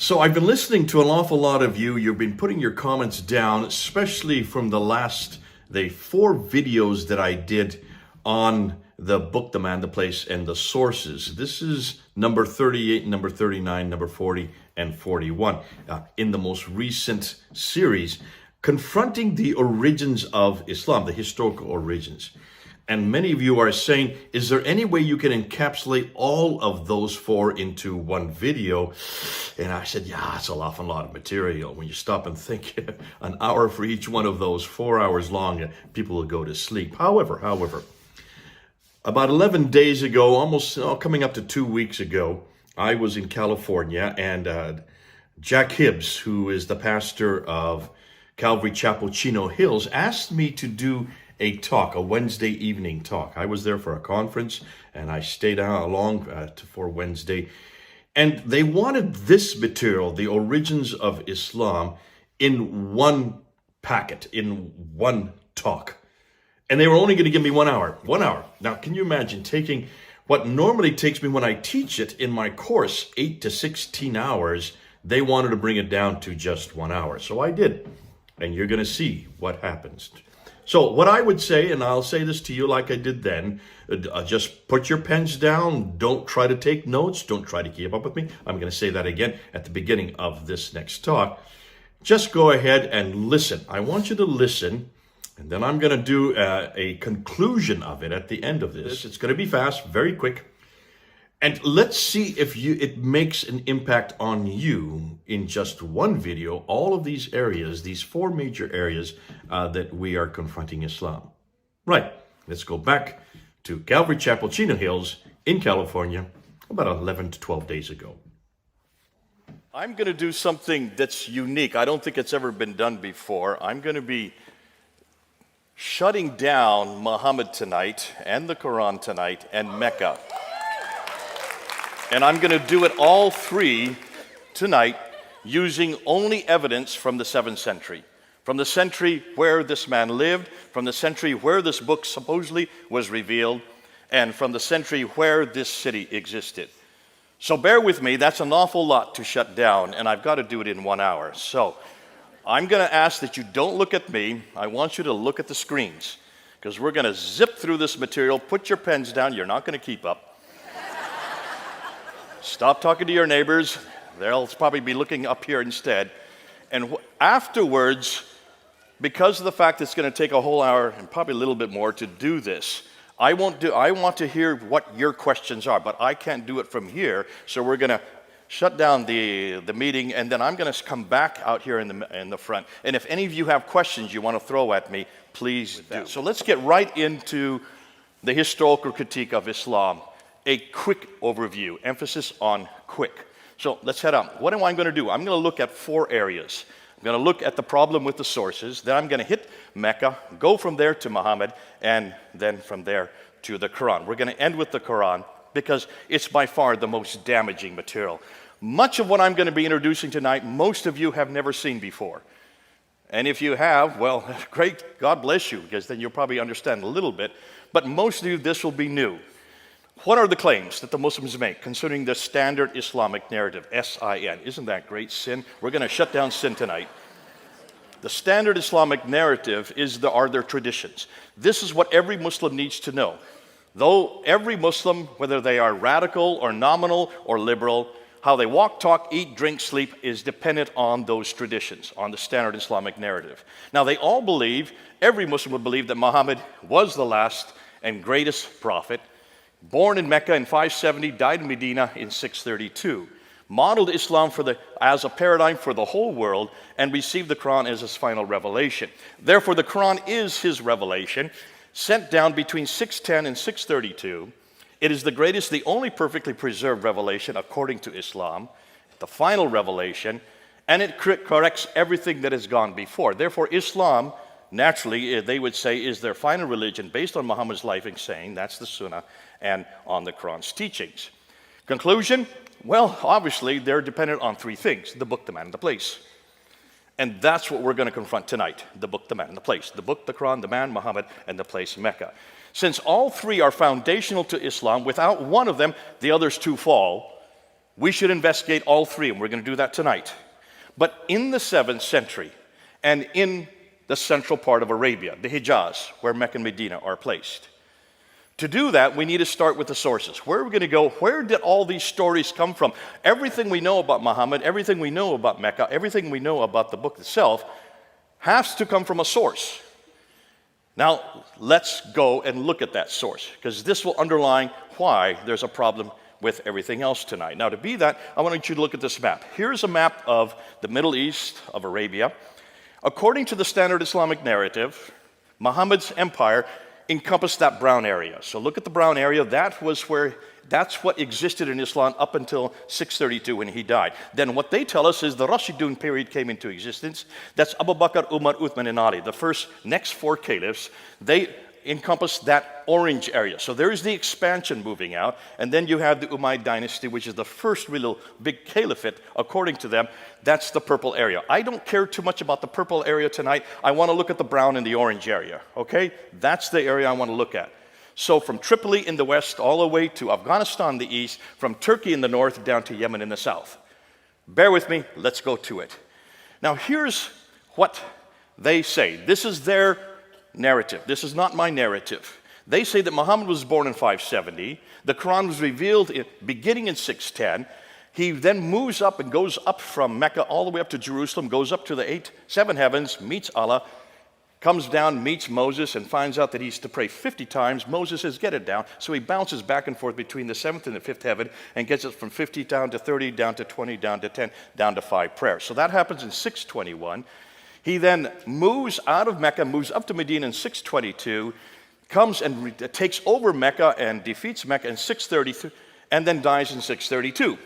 So I've been listening to an awful lot of you. You've been putting your comments down, especially from the 4 videos that I did on the book, The Man, the Place, and the Sources. This is number 38, number 39, number 40, and 41 in the most recent series, confronting the origins of Islam, the historical origins. And many of you are saying, is there any way you can encapsulate all of those 4 into one video? And I said, yeah, it's an awful lot of material. When you stop and think, an hour for each one of those, 4 hours long, people will go to sleep. However, about 11 days ago, almost coming up to 2 weeks ago, I was in California, and Jack Hibbs, who is the pastor of Calvary Chapel Chino Hills, asked me to do a talk, a Wednesday evening talk. I was there for a conference, and I stayed along for Wednesday. And they wanted this material, the origins of Islam, in one packet, in one talk. And they were only going to give me 1 hour. 1 hour. Now, can you imagine taking what normally takes me when I teach it in my course, 8 to 16 hours, they wanted to bring it down to just 1 hour. So I did. And you're going to see what happens. So what I would say, and I'll say this to you like I did then, just put your pens down. Don't try to take notes. Don't try to keep up with me. I'm going to say that again at the beginning of this next talk. Just go ahead and listen. I want you to listen, and then I'm going to do a conclusion of it at the end of this. It's going to be fast, very quick. And let's see if it makes an impact on you in just one video, all of these areas, these 4 major areas that we are confronting Islam. Right, let's go back to Calvary Chapel Chino Hills in California about 11 to 12 days ago. I'm going to do something that's unique. I don't think it's ever been done before. I'm going to be shutting down Muhammad tonight and the Qur'an tonight and Mecca. And I'm going to do it all 3 tonight using only evidence from the 7th century. From the century where this man lived, from the century where this book supposedly was revealed, and from the century where this city existed. So bear with me, that's an awful lot to shut down, and I've got to do it in 1 hour. So I'm going to ask that you don't look at me. I want you to look at the screens, because we're going to zip through this material. Put your pens down. You're not going to keep up. Stop talking to your neighbors. They'll probably be looking up here instead. And afterwards, because of the fact that it's going to take a whole hour and probably a little bit more to do this, I want to hear what your questions are, but I can't do it from here. So we're going to shut down the meeting, and then I'm going to come back out here in the front. And if any of you have questions you want to throw at me, please do. So let's get right into the historical critique of Islam. A quick overview, emphasis on quick. So let's head on. What am I going to do? I'm going to look at 4 areas. I'm going to look at the problem with the sources, then I'm going to hit Mecca, go from there to Muhammad, and then from there to the Quran. We're going to end with the Quran because it's by far the most damaging material. Much of what I'm going to be introducing tonight, most of you have never seen before. And if you have, well, great, God bless you, because then you'll probably understand a little bit. But most of you, this will be new. What are the claims that the Muslims make concerning the standard Islamic narrative, S-I-N? Isn't that great? Sin. We're going to shut down sin tonight. The standard Islamic narrative are their traditions. This is what every Muslim needs to know. Though every Muslim, whether they are radical or nominal or liberal, how they walk, talk, eat, drink, sleep is dependent on those traditions, on the standard Islamic narrative. Now, they all believe, every Muslim would believe that Muhammad was the last and greatest prophet, born in Mecca in 570, died in Medina in 632, modeled Islam as a paradigm for the whole world, and received the Quran as his final revelation. Therefore, the Quran is his revelation, sent down between 610 and 632. It is the greatest, the only perfectly preserved revelation according to Islam, the final revelation, and it corrects everything that has gone before. Therefore, Islam, naturally, they would say, is their final religion based on Muhammad's life and saying, that's the Sunnah, and on the Quran's teachings. Conclusion? Well, obviously, they're dependent on 3 things: the book, the man, and the place. And that's what we're going to confront tonight: the book, the man, and the place. The book, the Quran, the man, Muhammad, and the place, Mecca. Since all 3 are foundational to Islam, without one of them, the others 2 fall. We should investigate all three, and we're going to do that tonight. But in the 7th century, and in the central part of Arabia, the Hijaz, where Mecca and Medina are placed. To do that, we need to start with the sources. Where are we going to go? Where did all these stories come from? Everything we know about Muhammad, everything we know about Mecca, everything we know about the book itself has to come from a source. Now, let's go and look at that source, because this will underline why there's a problem with everything else tonight. Now, to be that, I want you to look at this map. Here's a map of the Middle East, of Arabia. According to the standard Islamic narrative, Muhammad's empire encompassed that brown area. So look at the brown area. That's what existed in Islam up until 632 when he died. Then what they tell us is the Rashidun period came into existence. That's Abu Bakr, Umar, Uthman, and Ali. The next 4 caliphs, they encompass that orange area. So there is the expansion moving out. And then you have the Umayyad dynasty, which is the first real big caliphate, according to them. That's the purple area. I don't care too much about the purple area tonight. I want to look at the brown and the orange area, okay? That's the area I want to look at. So from Tripoli in the west all the way to Afghanistan in the east, from Turkey in the north down to Yemen in the south. Bear with me, let's go to it. Now here's what they say. This is their narrative. This is not my narrative. They say that Muhammad was born in 570. The Qur'an was revealed beginning in 610. He then moves up and goes up from Mecca all the way up to Jerusalem, goes up to the 7 heavens, meets Allah, comes down, meets Moses, and finds out that he's to pray 50 times. Moses says, get it down. So he bounces back and forth between the 7th and the 5th heaven and gets it from 50 down to 30, down to 20, down to 10, down to 5 prayers. So that happens in 621. He then moves out of Mecca, moves up to Medina in 622, comes and takes over Mecca and defeats Mecca in 633, and then dies in 632.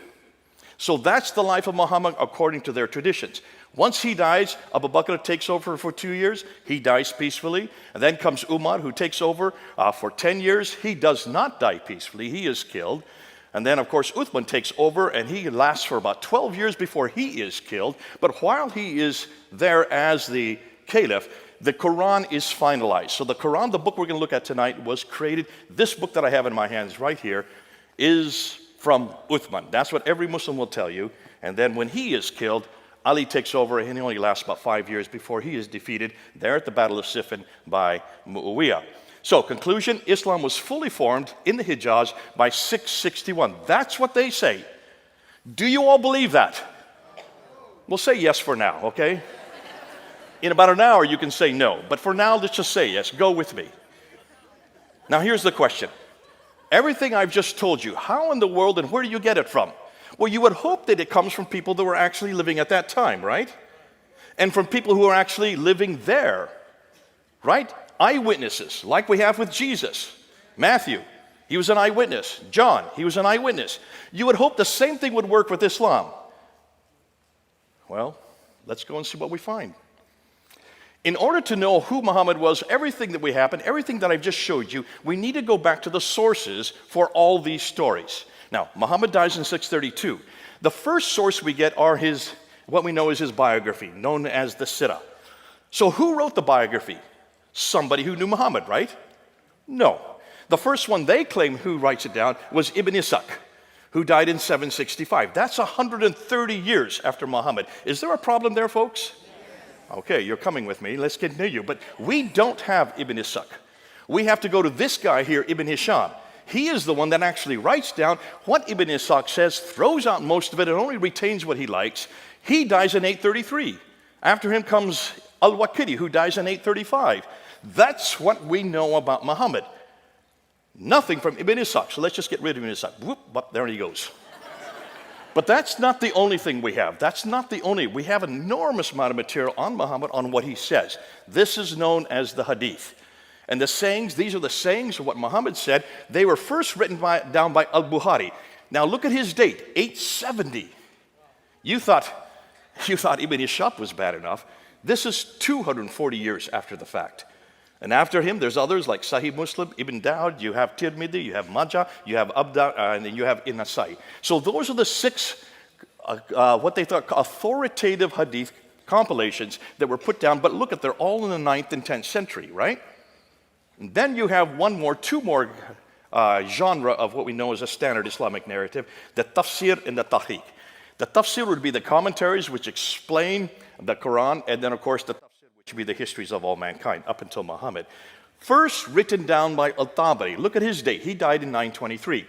So that's the life of Muhammad according to their traditions. Once he dies, Abu Bakr takes over for 2 years. He dies peacefully. And then comes Umar, who takes over for 10 years. He does not die peacefully. He is killed. And then, of course, Uthman takes over, and he lasts for about 12 years before he is killed. But while he is there as the caliph, the Qur'an is finalized. So the Qur'an, the book we're going to look at tonight, was created. This book that I have in my hands right here is from Uthman. That's what every Muslim will tell you. And then when he is killed, Ali takes over, and he only lasts about 5 years before he is defeated there at the Battle of Siffin by Muawiyah. So, conclusion, Islam was fully formed in the Hijaz by 661. That's what they say. Do you all believe that? We'll say yes for now, okay? In about an hour, you can say no. But for now, let's just say yes. Go with me. Now, here's the question. Everything I've just told you, how in the world and where do you get it from? Well, you would hope that it comes from people that were actually living at that time, right? And from people who are actually living there, right? Eyewitnesses, like we have with Jesus. Matthew, he was an eyewitness. John, he was an eyewitness. You would hope the same thing would work with Islam. Well, let's go and see what we find. In order to know who Muhammad was, everything that we happened, everything that I've just showed you, we need to go back to the sources for all these stories. Now, Muhammad dies in 632. The first source we get are what we know is his biography, known as the Sirah. So who wrote the biography? Somebody who knew Muhammad, right? No. The first one they claim who writes it down was Ibn Ishaq, who died in 765. That's 130 years after Muhammad. Is there a problem there, folks? Okay, you're coming with me. Let's continue. But we don't have Ibn Ishaq. We have to go to this guy here, Ibn Hisham. He is the one that actually writes down what Ibn Ishaq says, throws out most of it, and only retains what he likes. He dies in 833. After him comes Al-Waqidi, who dies in 835. That's what we know about Muhammad. Nothing from Ibn Ishaq. So let's just get rid of Ibn Ishaq. Whoop, there he goes. But that's not the only thing we have. We have an enormous amount of material on Muhammad, on what he says. This is known as the Hadith. And the sayings, these are the sayings of what Muhammad said. They were first written down by Al-Bukhari. Now look at his date, 870. You thought Ibn Ishaq was bad enough. This is 240 years after the fact. And after him, there's others like Sahih Muslim, Ibn Dawud, you have Tirmidhi, you have Majah, you have Abda, and then you have Nasai. So those are the 6, what they thought authoritative hadith compilations that were put down. But look at, they're all in the 9th and 10th century, right? And then you have 2 more genre of what we know as a standard Islamic narrative, the tafsir and the tahqiq. The tafsir would be the commentaries which explain the Qur'an, and then of course the tafsir, which would be the histories of all mankind up until Muhammad. First written down by Al-Tabari. Look at his date. He died in 923.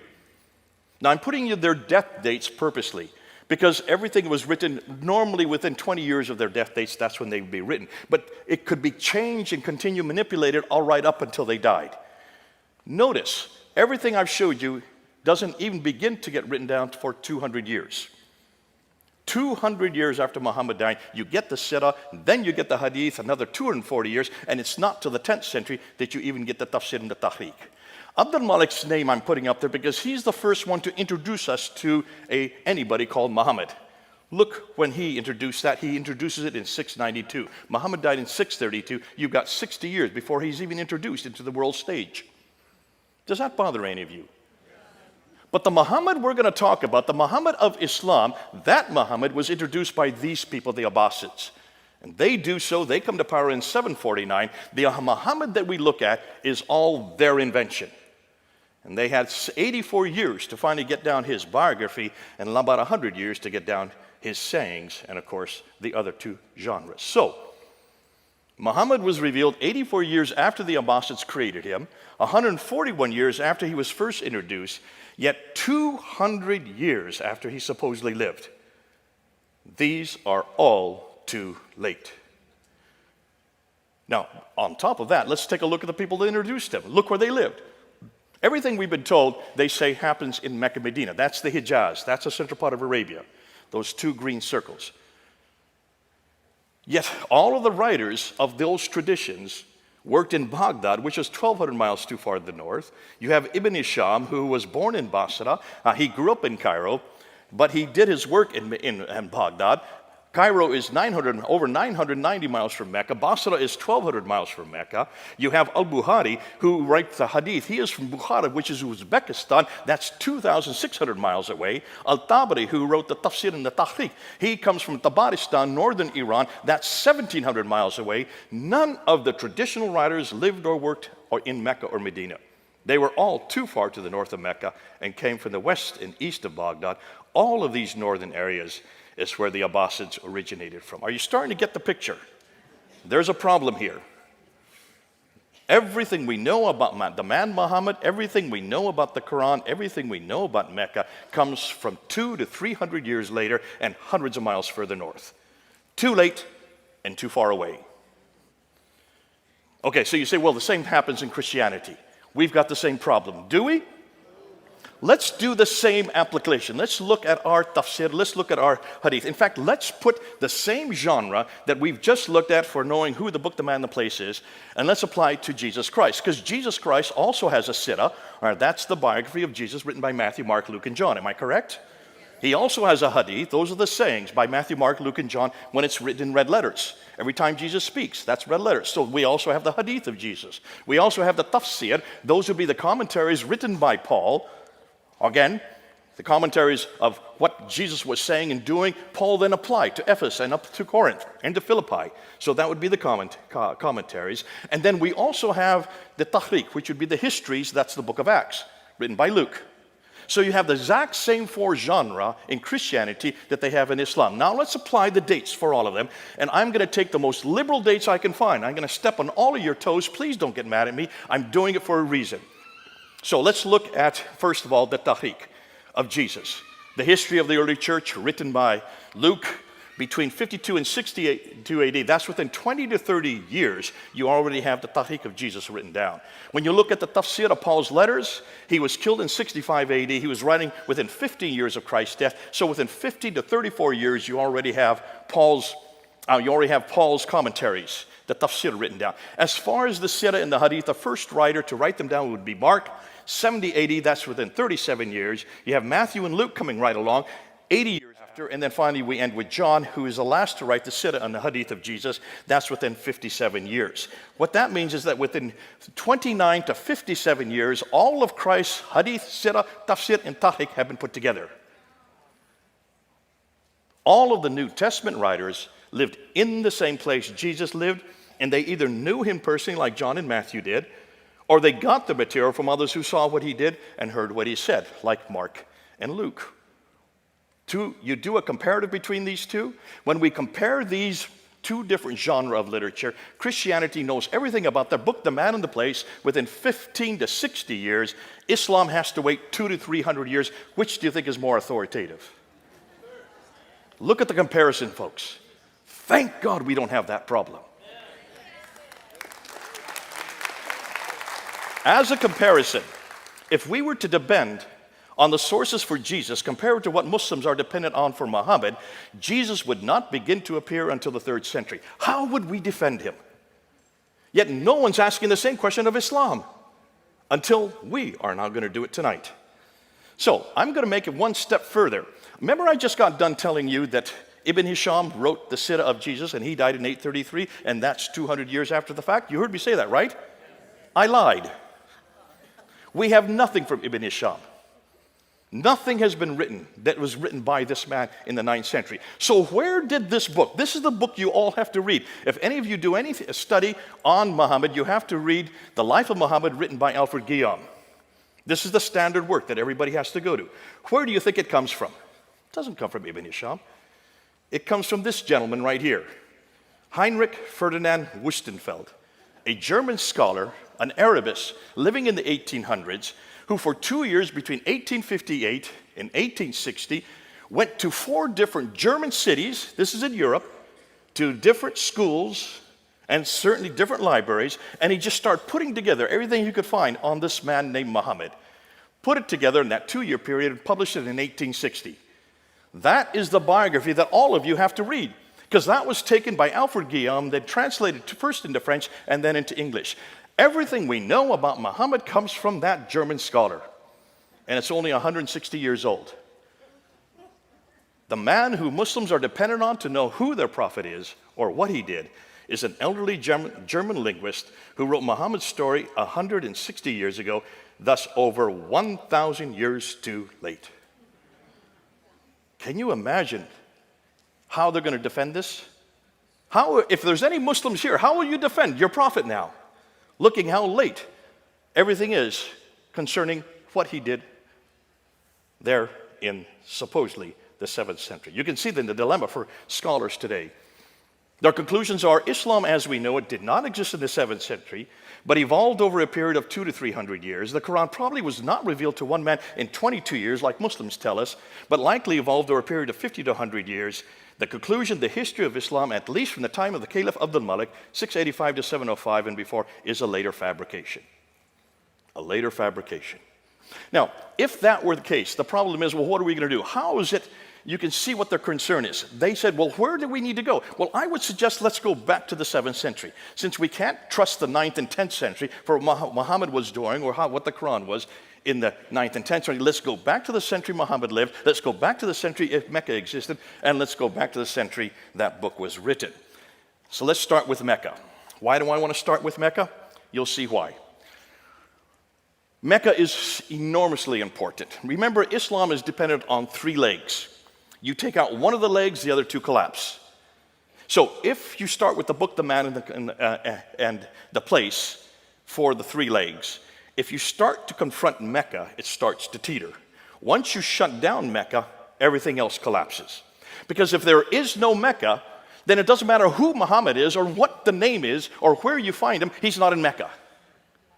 Now I'm putting you their death dates purposely, because everything was written normally within 20 years of their death dates. That's when they would be written. But it could be changed and continue manipulated all right up until they died. Notice, everything I've showed you doesn't even begin to get written down for 200 years. 200 years after Muhammad died, you get the Sirah, then you get the Hadith, another 240 years, and it's not till the 10th century that you even get the Tafsir and the Tahqiq. Abdul Malik's name I'm putting up there because he's the first one to introduce us to anybody called Muhammad. Look, when he introduced that, he introduces it in 692. Muhammad died in 632. You've got 60 years before he's even introduced into the world stage. Does that bother any of you? But the Muhammad we're going to talk about, the Muhammad of Islam, that Muhammad was introduced by these people, the Abbasids. And they do so, they come to power in 749. The Muhammad that we look at is all their invention. And they had 84 years to finally get down his biography, and about 100 years to get down his sayings, and of course, the other two genres. So, Muhammad was revealed 84 years after the Abbasids created him, 141 years after he was first introduced, yet 200 years after he supposedly lived. These are all too late. Now, on top of that, let's take a look at the people that introduced him. Look where they lived. Everything we've been told, they say, happens in Mecca, Medina. That's the Hijaz. That's the central part of Arabia. Those two green circles. Yet, all of the writers of those traditions worked in Baghdad, which is 1,200 miles too far to the north. You have Ibn Hisham, who was born in Basra. He grew up in Cairo, but he did his work in Baghdad. Cairo is over 990 miles from Mecca. Basra is 1,200 miles from Mecca. You have Al-Bukhari, who writes the Hadith. He is from Bukhara, which is Uzbekistan. That's 2,600 miles away. Al-Tabari, who wrote the Tafsir and the Tahqiq. He comes from Tabaristan, northern Iran. That's 1,700 miles away. None of the traditional writers lived or worked in Mecca or Medina. They were all too far to the north of Mecca and came from the west and east of Baghdad. All of these northern areas is where the Abbasids originated from. Are you starting to get the picture? There's a problem here. Everything we know about the man Muhammad, everything we know about the Quran, everything we know about Mecca comes from 200 to 300 years later and hundreds of miles further north. Too late and too far away. Okay, so you say, well, the same happens in Christianity. We've got the same problem. Do we? Let's do the same application. Let's look at our tafsir. Let's look at our hadith. In fact, let's put the same genre that we've just looked at for knowing who the book, the man, the place is, and let's apply it to Jesus Christ. Because Jesus Christ also has a sirah. That's the biography of Jesus written by Matthew, Mark, Luke, and John. Am I correct? He also has a hadith. Those are the sayings by Matthew, Mark, Luke, and John when it's written in red letters. Every time Jesus speaks, that's red letters. So we also have the hadith of Jesus. We also have the tafsir. Those would be the commentaries written by Paul. Again, the commentaries of what Jesus was saying and doing, Paul then applied to Ephesus and up to Corinth and to Philippi. So that would be the commentaries. And then we also have the tahqiq, which would be the histories. That's the book of Acts, written by Luke. So you have the exact same four genres in Christianity that they have in Islam. Now let's apply the dates for all of them. And I'm going to take the most liberal dates I can find. I'm going to step on all of your toes. Please don't get mad at me. I'm doing it for a reason. So let's look at, first of all, the Tahqiq of Jesus. The history of the early church written by Luke between 52 and 62 AD. That's within 20 to 30 years, you already have the Tahqiq of Jesus written down. When you look at the tafsir of Paul's letters, he was killed in 65 AD. He was writing within 15 years of Christ's death. So within 50 to 34 years, you already have Paul's commentaries, the tafsir written down. As far as the sirah and the hadith, the first writer to write them down would be Mark. 70 AD, that's within 37 years. You have Matthew and Luke coming right along, 80 years after, and then finally we end with John, who is the last to write the sirah and the hadith of Jesus. That's within 57 years. What that means is that within 29 to 57 years, all of Christ's hadith, sirah, tafsir, and tahqiq have been put together. All of the New Testament writers lived in the same place Jesus lived, and they either knew him personally like John and Matthew did, or they got the material from others who saw what he did and heard what he said, like Mark and Luke. You do a comparative between these two. When we compare these two different genres of literature, Christianity knows everything about the book, the man, and the place within 15 to 60 years. Islam has to wait 200 to 300 years. Which do you think is more authoritative? Look at the comparison, folks. Thank God we don't have that problem. As a comparison, if we were to depend on the sources for Jesus compared to what Muslims are dependent on for Muhammad, Jesus would not begin to appear until the 3rd century. How would we defend him? Yet no one's asking the same question of Islam until we are now going to do it tonight. So I'm going to make it one step further. Remember, I just got done telling you that Ibn Hisham wrote the Sirah of Jesus and he died in 833, and that's 200 years after the fact. You heard me say that, right? I lied. We have nothing from Ibn Hisham. Nothing has been written that was written by this man in the 9th century. So where did this book, this is the book you all have to read. If any of you do any study on Muhammad, you have to read The Life of Muhammad written by Alfred Guillaume. This is the standard work that everybody has to go to. Where do you think it comes from? It doesn't come from Ibn Hisham. It comes from this gentleman right here, Heinrich Ferdinand Wüstenfeld, a German scholar, an Arabist living in the 1800s, who for 2 years between 1858 and 1860 went to 4 different German cities, this is in Europe, to different schools and certainly different libraries, and he just started putting together everything he could find on this man named Muhammad. Put it together in that 2-year period and published it in 1860. That is the biography that all of you have to read, because that was taken by Alfred Guillaume, then translated first into French and then into English. Everything we know about Muhammad comes from that German scholar, and it's only 160 years old. The man who Muslims are dependent on to know who their prophet is or what he did is an elderly German linguist who wrote Muhammad's story 160 years ago, thus over 1,000 years too late. Can you imagine how they're going to defend this? If there's any Muslims here, how will you defend your prophet now? Looking how late everything is concerning what he did there in supposedly the 7th century. You can see then the dilemma for scholars today. Their conclusions are Islam as we know it did not exist in the 7th century, but evolved over a period of 200 to 300 years. The Qur'an probably was not revealed to one man in 22 years, like Muslims tell us, but likely evolved over a period of 50 to 100 years. The conclusion, the history of Islam, at least from the time of the Caliph Abdul Malik, 685 to 705 and before, is a later fabrication. A later fabrication. Now, if that were the case, the problem is, well, what are we going to do? How is it? You can see what their concern is. They said, well, where do we need to go? Well, I would suggest let's go back to the 7th century. Since we can't trust the 9th and 10th century for what Muhammad was doing or what the Quran was in the 9th and 10th century, let's go back to the century Muhammad lived. Let's go back to the century if Mecca existed. And let's go back to the century that book was written. So let's start with Mecca. Why do I want to start with Mecca? You'll see why. Mecca is enormously important. Remember, Islam is dependent on 3 legs. You take out one of the legs, the other 2 collapse. So if you start with the book, the man, and the place for the 3 legs, if you start to confront Mecca, it starts to teeter. Once you shut down Mecca, everything else collapses. Because if there is no Mecca, then it doesn't matter who Muhammad is or what the name is or where you find him, he's not in Mecca.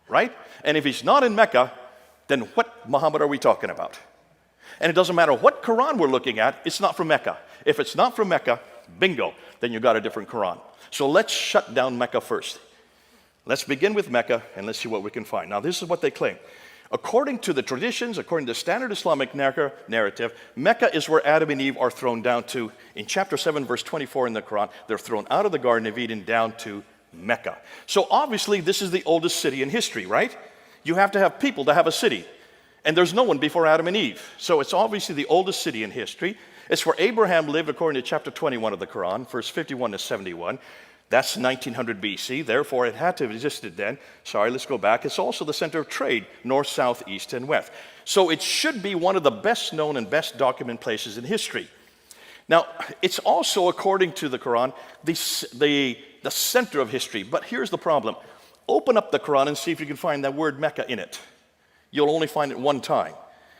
Right? And if he's not in Mecca, then what Muhammad are we talking about? And it doesn't matter what Quran we're looking at, it's not from Mecca. If it's not from Mecca, bingo, then you got a different Quran. So let's shut down Mecca first. Let's begin with Mecca and let's see what we can find. Now this is what they claim. According to the traditions, according to the standard Islamic narrative, Mecca is where Adam and Eve are thrown down to. In chapter 7, verse 24 in the Quran, they're thrown out of the Garden of Eden down to Mecca. So obviously this is the oldest city in history, right? You have to have people to have a city. And there's no one before Adam and Eve. So it's obviously the oldest city in history. It's where Abraham lived according to chapter 21 of the Quran, verse 51 to 71. That's 1900 BC. Therefore, it had to have existed then. Sorry, let's go back. It's also the center of trade, north, south, east, and west. So it should be one of the best known and best documented places in history. Now, it's also, according to the Quran, the center of history. But here's the problem. Open up the Qur'an and see if you can find that word Mecca in it. You'll only find it one time,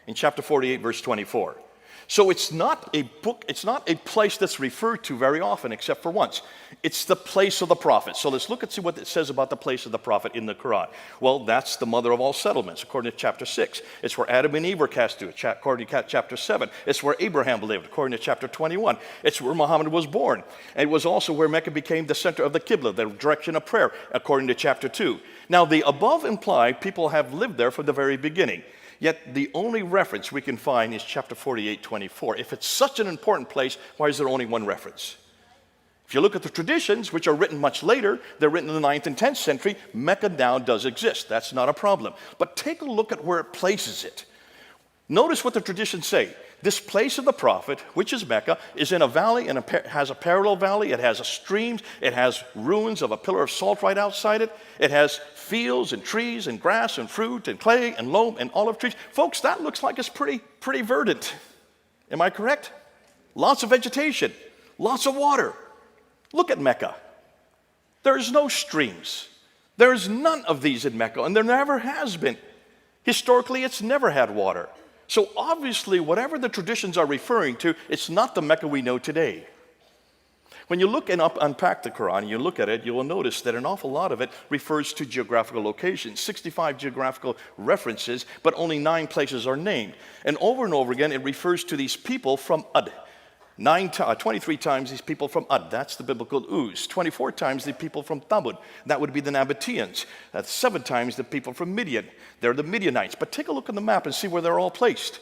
in chapter 48, verse 24. So it's not a book, it's not a place that's referred to very often, except for once. It's the place of the prophet. So let's look and see what it says about the place of the prophet in the Quran. Well, that's the mother of all settlements, according to chapter 6. It's where Adam and Eve were cast to, according to chapter 7. It's where Abraham lived, according to chapter 21. It's where Muhammad was born. And it was also where Mecca became the center of the Qibla, the direction of prayer, according to chapter 2. Now, the above imply people have lived there from the very beginning. Yet the only reference we can find is chapter 48, 24. If it's such an important place, why is there only one reference? If you look at the traditions, which are written much later, they're written in the 9th and 10th century, Mecca now does exist. That's not a problem. But take a look at where it places it. Notice what the traditions say. This place of the prophet, which is Mecca, is in a valley and has a parallel valley. It has a stream. It has ruins of a pillar of salt right outside it. It has fields and trees and grass and fruit and clay and loam and olive trees. Folks, that looks like it's pretty verdant. Am I correct? Lots of vegetation, lots of water. Look at Mecca. There's no streams. There's none of these in Mecca, and there never has been. Historically, it's never had water. So obviously, whatever the traditions are referring to, it's not the Mecca we know today. When you look and unpack the Quran, and you look at it, you will notice that an awful lot of it refers to geographical locations, 65 geographical references, but only 9 places are named. And over again, it refers to these people from Ad. 23 times these people from Ad, that's the biblical Uz. 24 times the people from Thamud, that would be the Nabateans. That's 7 times the people from Midian, they're the Midianites. But take a look at the map and see where they're all placed.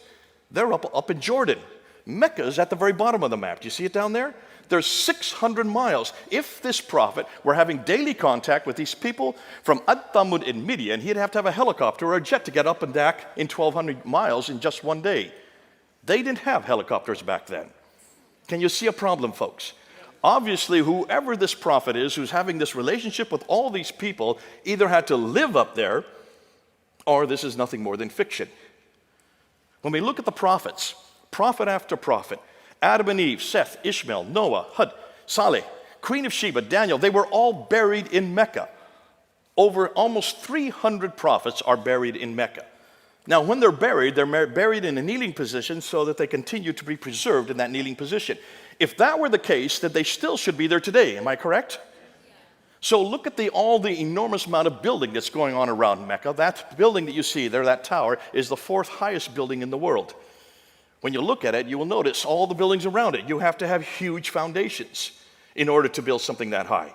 They're up in Jordan. Mecca is at the very bottom of the map. Do you see it down there? There's 600 miles. If this prophet were having daily contact with these people from Ad, Thamud, and Midian, he'd have to have a helicopter or a jet to get up and back in 1,200 miles in just one day. They didn't have helicopters back then. Can you see a problem, folks? Obviously, whoever this prophet is who's having this relationship with all these people either had to live up there or this is nothing more than fiction. When we look at the prophets, prophet after prophet, Adam and Eve, Seth, Ishmael, Noah, Hud, Saleh, Queen of Sheba, Daniel, they were all buried in Mecca. Over almost 300 prophets are buried in Mecca. Now, when they're buried in a kneeling position so that they continue to be preserved in that kneeling position. If that were the case, then they still should be there today. Am I correct? So look at all the enormous amount of building that's going on around Mecca. That building that you see there, that tower, is the 4th highest building in the world. When you look at it, you will notice all the buildings around it. You have to have huge foundations in order to build something that high.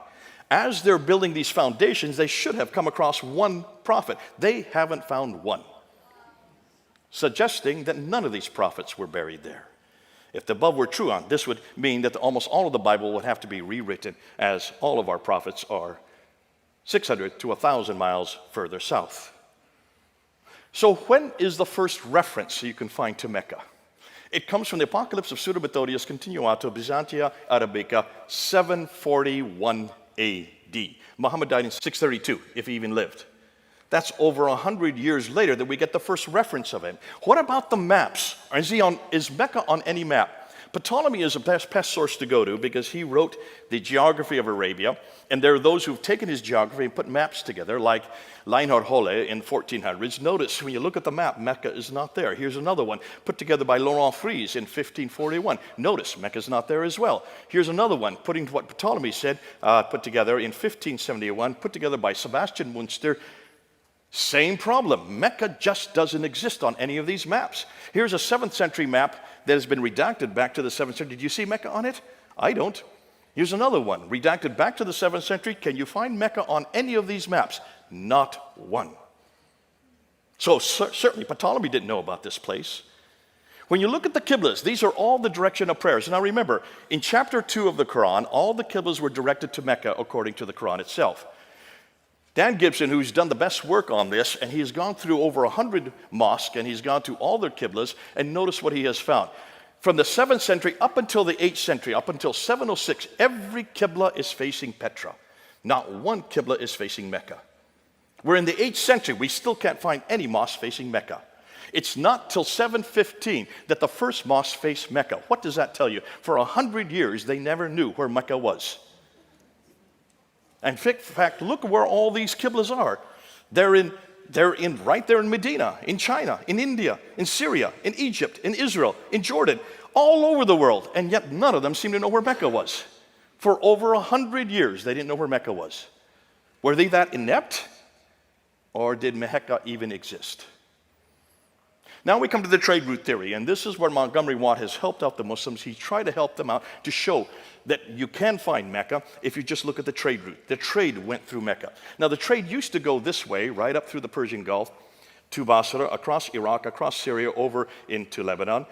As they're building these foundations, they should have come across one prophet. They haven't found one, suggesting that none of these prophets were buried there. If the above were true, this would mean that almost all of the Bible would have to be rewritten, as all of our prophets are 600 to 1,000 miles further south. So when is the first reference you can find to Mecca? It comes from the Apocalypse of Pseudo-Methodius Continuato Byzantia Arabica, 741 A.D. Muhammad died in 632, if he even lived. That's over 100 years later that we get the first reference of him. What about the maps? Is Mecca on any map? Ptolemy is the best source to go to because he wrote the geography of Arabia, and there are those who've taken his geography and put maps together, like Reinhard Holle in 1400s. Notice when you look at the map, Mecca is not there. Here's another one put together by Laurent Fries in 1541. Notice Mecca's not there as well. Here's another one putting what Ptolemy said, put together in 1571, put together by Sebastian Munster. Same problem. Mecca just doesn't exist on any of these maps. Here's a 7th century map that has been redacted back to the 7th century. Did you see Mecca on it? I don't. Here's another one, redacted back to the 7th century. Can you find Mecca on any of these maps? Not one. So certainly Ptolemy didn't know about this place. When you look at the Qiblas, these are all the direction of prayers. Now remember, in chapter 2 of the Quran, all the Qiblas were directed to Mecca according to the Quran itself. Dan Gibson, who's done the best work on this, and he's gone through over 100 mosques, and he's gone to all their Qiblas, and notice what he has found. From the 7th century up until the 8th century, up until 706, every Qibla is facing Petra. Not one Qibla is facing Mecca. We're in the 8th century. We still can't find any mosque facing Mecca. It's not till 715 that the first mosque faced Mecca. What does that tell you? For 100 years, they never knew where Mecca was. In fact, look where all these qiblas are. They're right there in Medina, in China, in India, in Syria, in Egypt, in Israel, in Jordan, all over the world. And yet none of them seem to know where Mecca was. For over 100 years, they didn't know where Mecca was. Were they that inept? Or did Mecca even exist? Now we come to the trade route theory, and this is where Montgomery Watt has helped out the Muslims. He tried to help them out to show that you can find Mecca if you just look at the trade route. The trade went through Mecca. Now the trade used to go this way, right up through the Persian Gulf, to Basra, across Iraq, across Syria, over into Lebanon.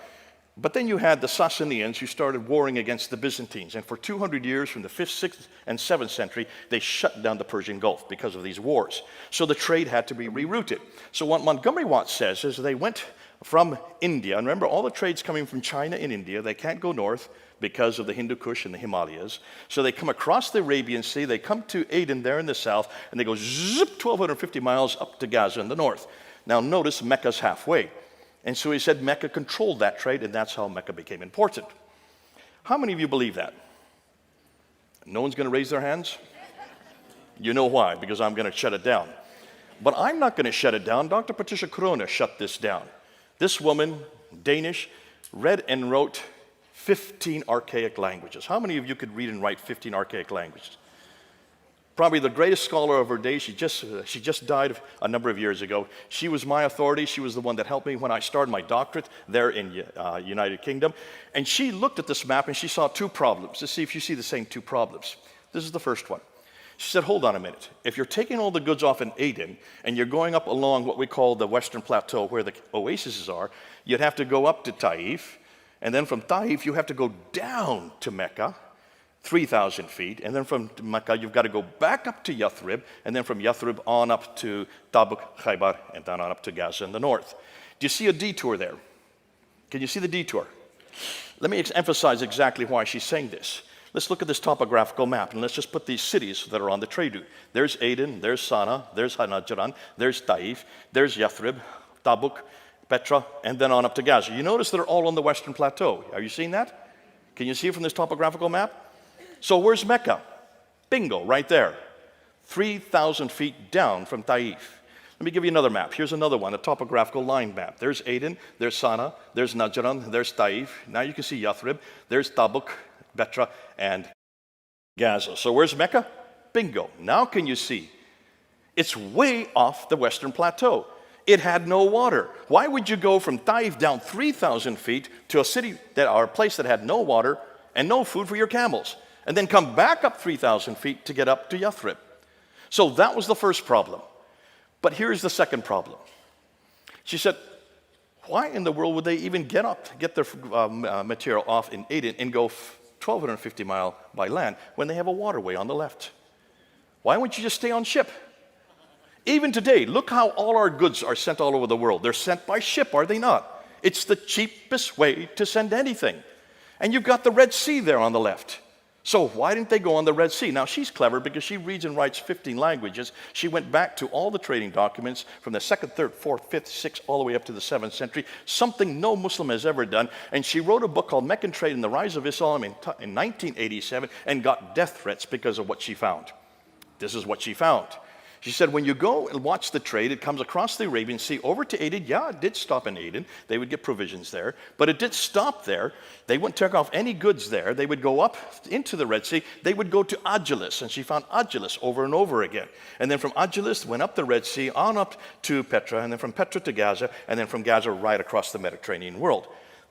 But then you had the Sassanians who started warring against the Byzantines. And for 200 years, from the 5th, 6th, and 7th century, they shut down the Persian Gulf because of these wars. So the trade had to be rerouted. So what Montgomery Watt says is they went from India. And remember, all the trade's coming from China and India. They can't go north because of the Hindu Kush and the Himalayas. So they come across the Arabian Sea. They come to Aden there in the south. And they go zip 1,250 miles up to Gaza in the north. Now notice Mecca's halfway. And so he said Mecca controlled that trade, and that's how Mecca became important. How many of you believe that? No one's going to raise their hands? You know why? Because I'm going to shut it down. But I'm not going to shut it down. Dr. Patricia Corona shut this down. This woman, Danish, read and wrote 15 archaic languages. How many of you could read and write 15 archaic languages? Probably the greatest scholar of her day. She just died a number of years ago. She was my authority. She was the one that helped me when I started my doctorate there in United Kingdom. And she looked at this map and she saw two problems. Let's see if you see the same two problems. This is the first one. She said, hold on a minute. If you're taking all the goods off in Aden and you're going up along what we call the Western Plateau where the oases are, you'd have to go up to Taif. And then from Taif, you have to go down to Mecca, 3,000 feet, and then from Mecca, you've got to go back up to Yathrib, and then from Yathrib on up to Tabuk, Khaybar, and then on up to Gaza in the north. Do you see a detour there? Can you see the detour? Let me emphasize exactly why she's saying this. Let's look at this topographical map, and let's just put these cities that are on the trade route. There's Aden, there's Sana'a, there's Najran, there's Taif, there's Yathrib, Tabuk, Petra, and then on up to Gaza. You notice they're all on the Western Plateau. Are you seeing that? Can you see it from this topographical map? So where's Mecca? Bingo, right there. 3,000 feet down from Taif. Let me give you another map. Here's another one, a topographical line map. There's Aden, there's Sana'a, there's Najran, there's Taif. Now you can see Yathrib, there's Tabuk, Petra, and Gaza. So where's Mecca? Bingo. Now can you see? It's way off the Western Plateau. It had no water. Why would you go from Taif down 3,000 feet to a city or a place that had no water and no food for your camels, and then come back up 3,000 feet to get up to Yathrib? So that was the first problem. But here's the second problem. She said, why in the world would they even get their material off in Aden and go 1,250 miles by land when they have a waterway on the left? Why wouldn't you just stay on ship? Even today, look how all our goods are sent all over the world. They're sent by ship, are they not? It's the cheapest way to send anything. And you've got the Red Sea there on the left. So why didn't they go on the Red Sea? Now, she's clever because she reads and writes 15 languages. She went back to all the trading documents from the 2nd, 3rd, 4th, 5th, 6th, all the way up to the 7th century, something no Muslim has ever done. And she wrote a book called Meccan Trade and the Rise of Islam in 1987 and got death threats because of what she found. This is what she found. She said, when you go and watch the trade, it comes across the Arabian Sea over to Aden. Yeah, it did stop in Aden. They would get provisions there. But it did stop there. They wouldn't take off any goods there. They would go up into the Red Sea. They would go to Agilis, and she found Agilis over and over again. And then from Agilis, went up the Red Sea, on up to Petra, and then from Petra to Gaza, and then from Gaza right across the Mediterranean world.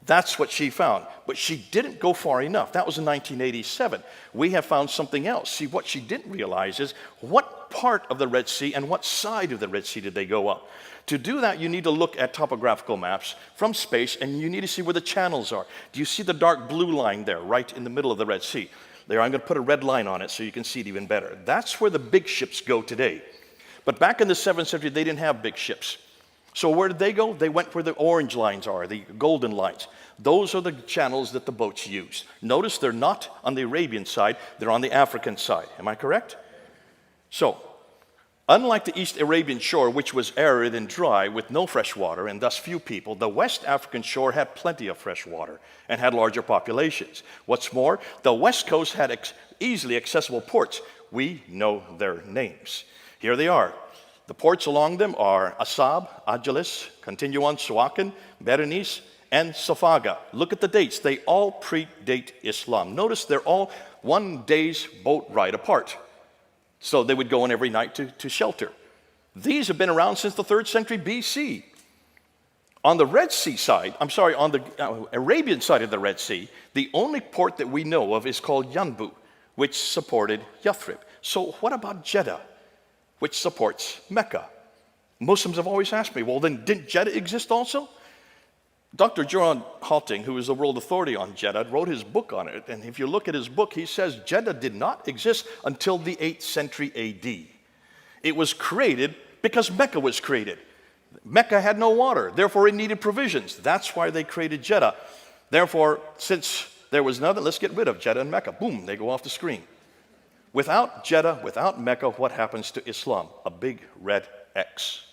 That's what she found. But she didn't go far enough. That was in 1987. We have found something else. See, what she didn't realize is what part of the Red Sea and what side of the Red Sea did they go up. To do that, you need to look at topographical maps from space, and you need to see where the channels are. Do you see the dark blue line there, right in the middle of the Red Sea? There, I'm going to put a red line on it so you can see it even better. That's where the big ships go today. But back in the 7th century, they didn't have big ships. So where did they go? They went where the orange lines are, the golden lines. Those are the channels that the boats use. Notice they're not on the Arabian side, they're on the African side. Am I correct? So, unlike the East Arabian shore, which was arid and dry with no fresh water and thus few people, the West African shore had plenty of fresh water and had larger populations. What's more, the West Coast had easily accessible ports. We know their names. Here they are. The ports along them are Asab, Ajalis, continue on, Suakin, Berenice, and Safaga. Look at the dates. They all predate Islam. Notice they're all 1 day's boat ride apart. So they would go in every night to shelter. These have been around since the 3rd century BC. On the Red Sea side, on the Arabian side of the Red Sea, the only port that we know of is called Yanbu, which supported Yathrib. So what about Jeddah, which supports Mecca? Muslims have always asked me, well, then didn't Jeddah exist also? Dr. John Halting, who is the world authority on Jeddah, wrote his book on it. And if you look at his book, he says Jeddah did not exist until the 8th century AD. It was created because Mecca was created. Mecca had no water, therefore it needed provisions. That's why they created Jeddah. Therefore, since there was nothing, let's get rid of Jeddah and Mecca. Boom, they go off the screen. Without Jeddah, without Mecca, what happens to Islam? A big red X.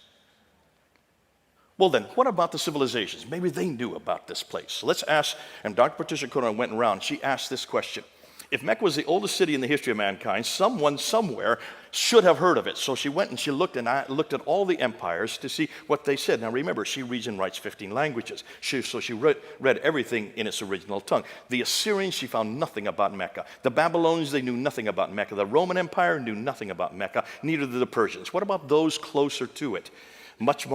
Well then, what about the civilizations? Maybe they knew about this place. So let's ask, and Dr. Patricia Conan went around, she asked this question. If Mecca was the oldest city in the history of mankind, someone somewhere should have heard of it. So she went and she looked at all the empires to see what they said. Now remember, she reads and writes 15 languages. So she read everything in its original tongue. The Assyrians, she found nothing about Mecca. The Babylonians, they knew nothing about Mecca. The Roman Empire knew nothing about Mecca. Neither did the Persians. What about those closer to it? Much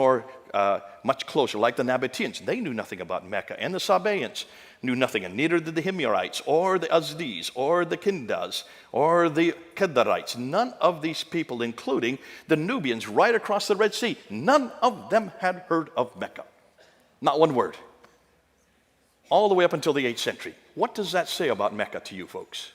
closer, like the Nabateans. They knew nothing about Mecca. And the Sabaeans knew nothing, and neither did the Himyarites, or the Azdis, or the Kindas, or the Kedarites. None of these people, including the Nubians right across the Red Sea, none of them had heard of Mecca. Not one word. All the way up until the 8th century. What does that say about Mecca to you folks?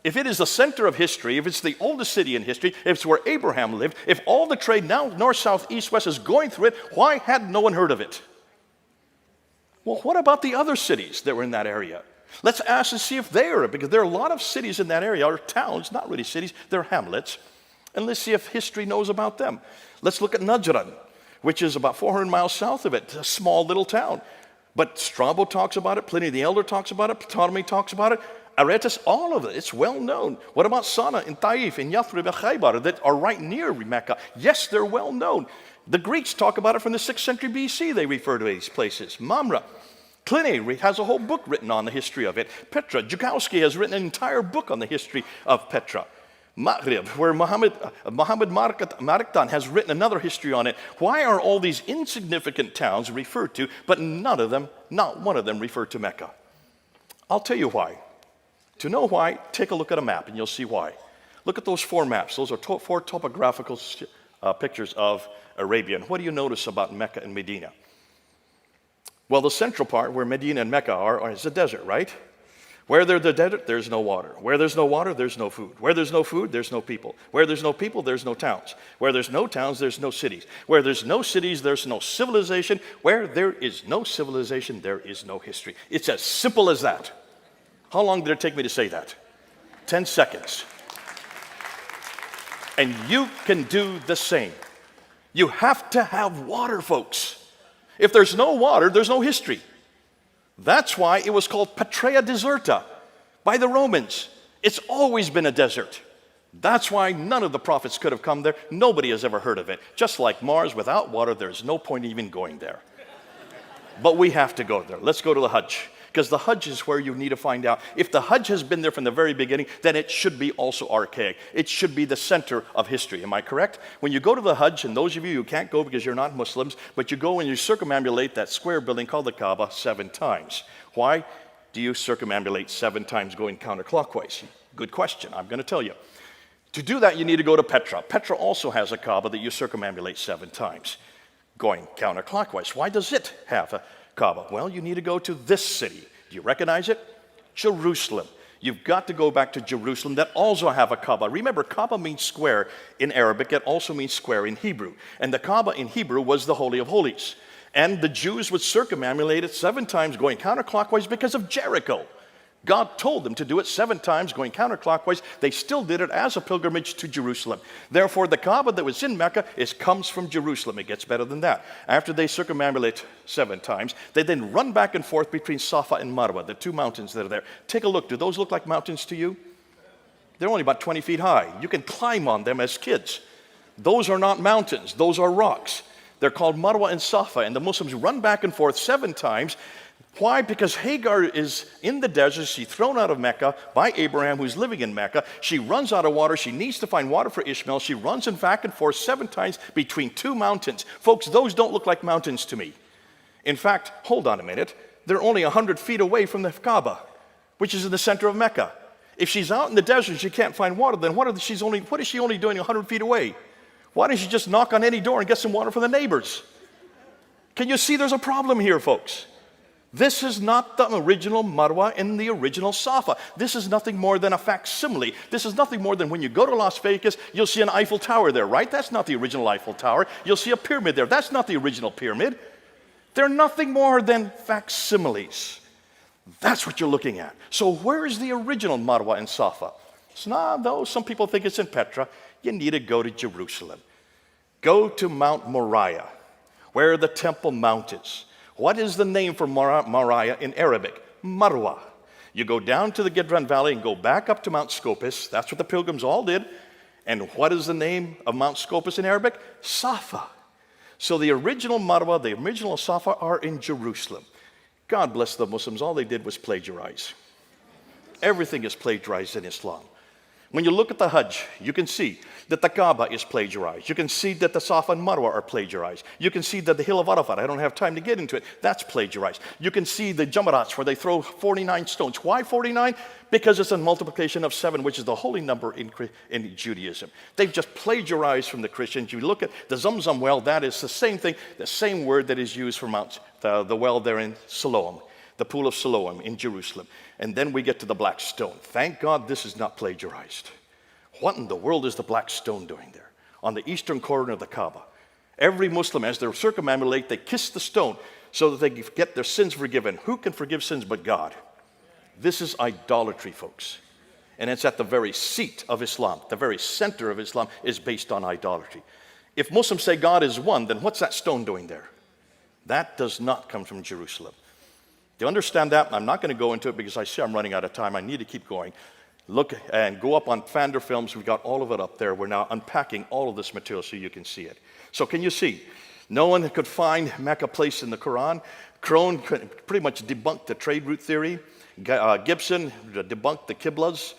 If it is the center of history, if it's the oldest city in history, if it's where Abraham lived, if all the trade now, north, south, east, west, is going through it, why had no one heard of it? Well, what about the other cities that were in that area? Let's ask and see if they are, because there are a lot of cities in that area, or towns, not really cities, they're hamlets. And let's see if history knows about them. Let's look at Najran, which is about 400 miles south of it, it's a small little town. But Strabo talks about it, Pliny the Elder talks about it, Ptolemy talks about it, Aretas, all of it, it's well known. What about Sana in Taif, in Yathrib, and Khaybar that are right near Mecca? Yes, they're well known. The Greeks talk about it from the 6th century BC, they refer to these places. Mamre, Pliny has a whole book written on the history of it. Petra, Zukowski has written an entire book on the history of Petra. Maghrib, where Muhammad Mariktan has written another history on it. Why are all these insignificant towns referred to, but none of them, not one of them, referred to Mecca? I'll tell you why. To know why, take a look at a map and you'll see why. Look at those 4 maps. Those are 4 topographical pictures of Arabia. And what do you notice about Mecca and Medina? Well, the central part where Medina and Mecca are is a desert, right? Where there's the desert, there's no water. Where there's no water, there's no food. Where there's no food, there's no people. Where there's no people, there's no towns. Where there's no towns, there's no cities. Where there's no cities, there's no civilization. Where there is no civilization, there is no history. It's as simple as that. How long did it take me to say that? 10 seconds. And you can do the same. You have to have water, folks. If there's no water, there's no history. That's why it was called Patria Deserta by the Romans. It's always been a desert. That's why none of the prophets could have come there. Nobody has ever heard of it. Just like Mars, without water, there's no point even going there. But we have to go there. Let's go to the Hajj. Because the Hajj is where you need to find out. If the Hajj has been there from the very beginning, then it should be also archaic. It should be the center of history. Am I correct? When you go to the Hajj, and those of you who can't go because you're not Muslims, but you go and you circumambulate that square building called the Kaaba 7 times. Why do you circumambulate 7 times going counterclockwise? Good question. I'm going to tell you. To do that, you need to go to Petra. Petra also has a Kaaba that you circumambulate 7 times going counterclockwise. Why does it have a Kaaba? Well, you need to go to this city. Do you recognize it? Jerusalem. You've got to go back to Jerusalem that also have a Kaaba. Remember, Kaaba means square in Arabic. It also means square in Hebrew. And the Kaaba in Hebrew was the Holy of Holies. And the Jews would circumambulate it 7 times going counterclockwise because of Jericho. God told them to do it 7 times going counterclockwise. They still did it as a pilgrimage to Jerusalem. Therefore, the Kaaba that was in Mecca comes from Jerusalem. It gets better than that. After they circumambulate 7 times, they then run back and forth between Safa and Marwa, the 2 mountains that are there. Take a look. Do those look like mountains to you? They're only about 20 feet high. You can climb on them as kids. Those are not mountains. Those are rocks. They're called Marwa and Safa, and the Muslims run back and forth 7 times. Why? Because Hagar is in the desert. She's thrown out of Mecca by Abraham, who's living in Mecca. She runs out of water. She needs to find water for Ishmael. She runs back and forth 7 times between 2 mountains. Folks, those don't look like mountains to me. In fact, hold on a minute. They're only 100 feet away from the Kaaba, which is in the center of Mecca. If she's out in the desert and she can't find water, then what is she only doing 100 feet away? Why doesn't she just knock on any door and get some water from the neighbors? Can you see there's a problem here, folks? This is not the original Marwa and the original Safa. This is nothing more than a facsimile. This is nothing more than when you go to Las Vegas, you'll see an Eiffel Tower there, right? That's not the original Eiffel Tower. You'll see a pyramid there. That's not the original pyramid. They're nothing more than facsimiles. That's what you're looking at. So where is the original Marwa and Safa? Though some people think it's in Petra, you need to go to Jerusalem. Go to Mount Moriah, where the Temple Mount is. What is the name for Moriah in Arabic? Marwa. You go down to the Kidron Valley and go back up to Mount Scopus. That's what the pilgrims all did. And what is the name of Mount Scopus in Arabic? Safa. So the original Marwa, the original Safa are in Jerusalem. God bless the Muslims. All they did was plagiarize. Everything is plagiarized in Islam. When you look at the Hajj, you can see that the Kaaba is plagiarized. You can see that the Safa and Marwa are plagiarized. You can see that the hill of Arafat, I don't have time to get into it, that's plagiarized. You can see the Jamarats where they throw 49 stones. Why 49? Because it's a multiplication of 7, which is the holy number in Judaism. They've just plagiarized from the Christians. You look at the Zamzam well, that is the same thing, the same word that is used for the well there in Siloam, the pool of Siloam in Jerusalem. And then we get to the black stone. Thank God this is not plagiarized. What in the world is the black stone doing there? On the eastern corner of the Kaaba. Every Muslim, as they circumambulate, they kiss the stone so that they get their sins forgiven. Who can forgive sins but God? This is idolatry, folks. And it's at the very seat of Islam. The very center of Islam is based on idolatry. If Muslims say God is one, then what's that stone doing there? That does not come from Jerusalem. To understand that, I'm not going to go into it because I see I'm running out of time. I need to keep going. Look and go up on Pfander films. We've got all of it up there. We're now unpacking all of this material so you can see it. So can you see? No one could find Mecca place in the Qur'an. Crone pretty much debunked the trade route theory. Gibson debunked the Qiblas.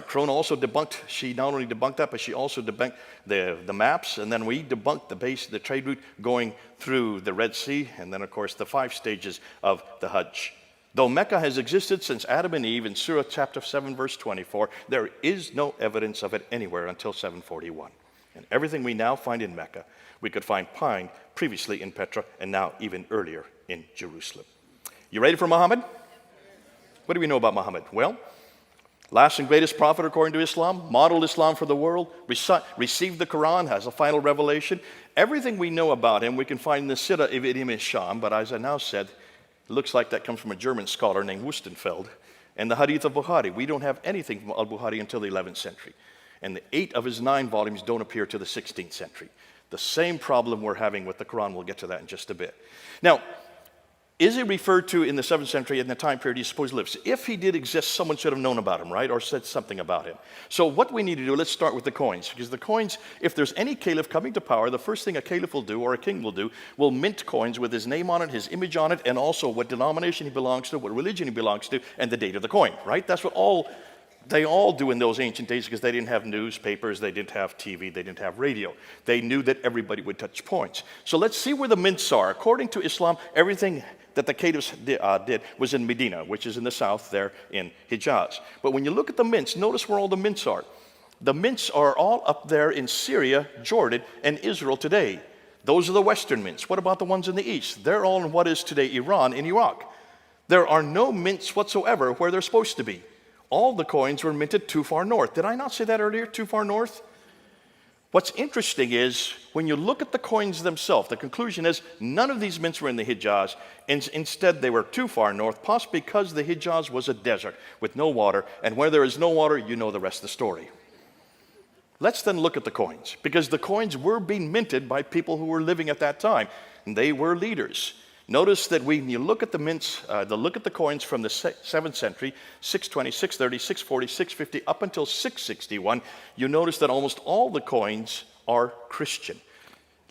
Crone also debunked, she not only debunked that, but she also debunked the maps, and then we debunked the trade route going through the Red Sea, and then of course the 5 stages of the Hajj. Though Mecca has existed since Adam and Eve in Surah chapter 7 verse 24, there is no evidence of it anywhere until 741. And everything we now find in Mecca, we could find previously in Petra, and now even earlier in Jerusalem. You ready for Muhammad? What do we know about Muhammad? Well, last and greatest prophet according to Islam, modeled Islam for the world, received the Quran, has a final revelation. Everything we know about him we can find in the Sirah of Ibn Sham, but as I now said, it looks like that comes from a German scholar named Wustenfeld. And the Hadith of Bukhari, we don't have anything from al-Bukhari until the 11th century. And the 8 of his 9 volumes don't appear to the 16th century. The same problem we're having with the Quran, we'll get to that in just a bit. Now, is he referred to in the 7th century in the time period he supposed lives? If he did exist, someone should have known about him, right? Or said something about him. So what we need to do, let's start with the coins. Because the coins, if there's any caliph coming to power, the first thing a caliph will do, or a king will do, will mint coins with his name on it, his image on it, and also what denomination he belongs to, what religion he belongs to, and the date of the coin, right? That's what they all do in those ancient days because they didn't have newspapers, they didn't have TV, they didn't have radio. They knew that everybody would touch coins. So let's see where the mints are. According to Islam, everything that the caliphs did was in Medina, which is in the south there in Hijaz. But when you look at the mints, notice where all the mints are. The mints are all up there in Syria, Jordan, and Israel today. Those are the western mints. What about the ones in the east? They're all in what is today Iran and Iraq. There are no mints whatsoever where they're supposed to be. All the coins were minted too far north. Did I not say that earlier, too far north? What's interesting is when you look at the coins themselves, the conclusion is none of these mints were in the Hijaz. Instead, they were too far north, possibly because the Hijaz was a desert with no water. And where there is no water, you know the rest of the story. Let's then look at the coins, because the coins were being minted by people who were living at that time. And they were leaders. Notice that when you look at the mints, look at the coins from the 7th century, 620, 630, 640, 650, up until 661, you notice that almost all the coins are Christian.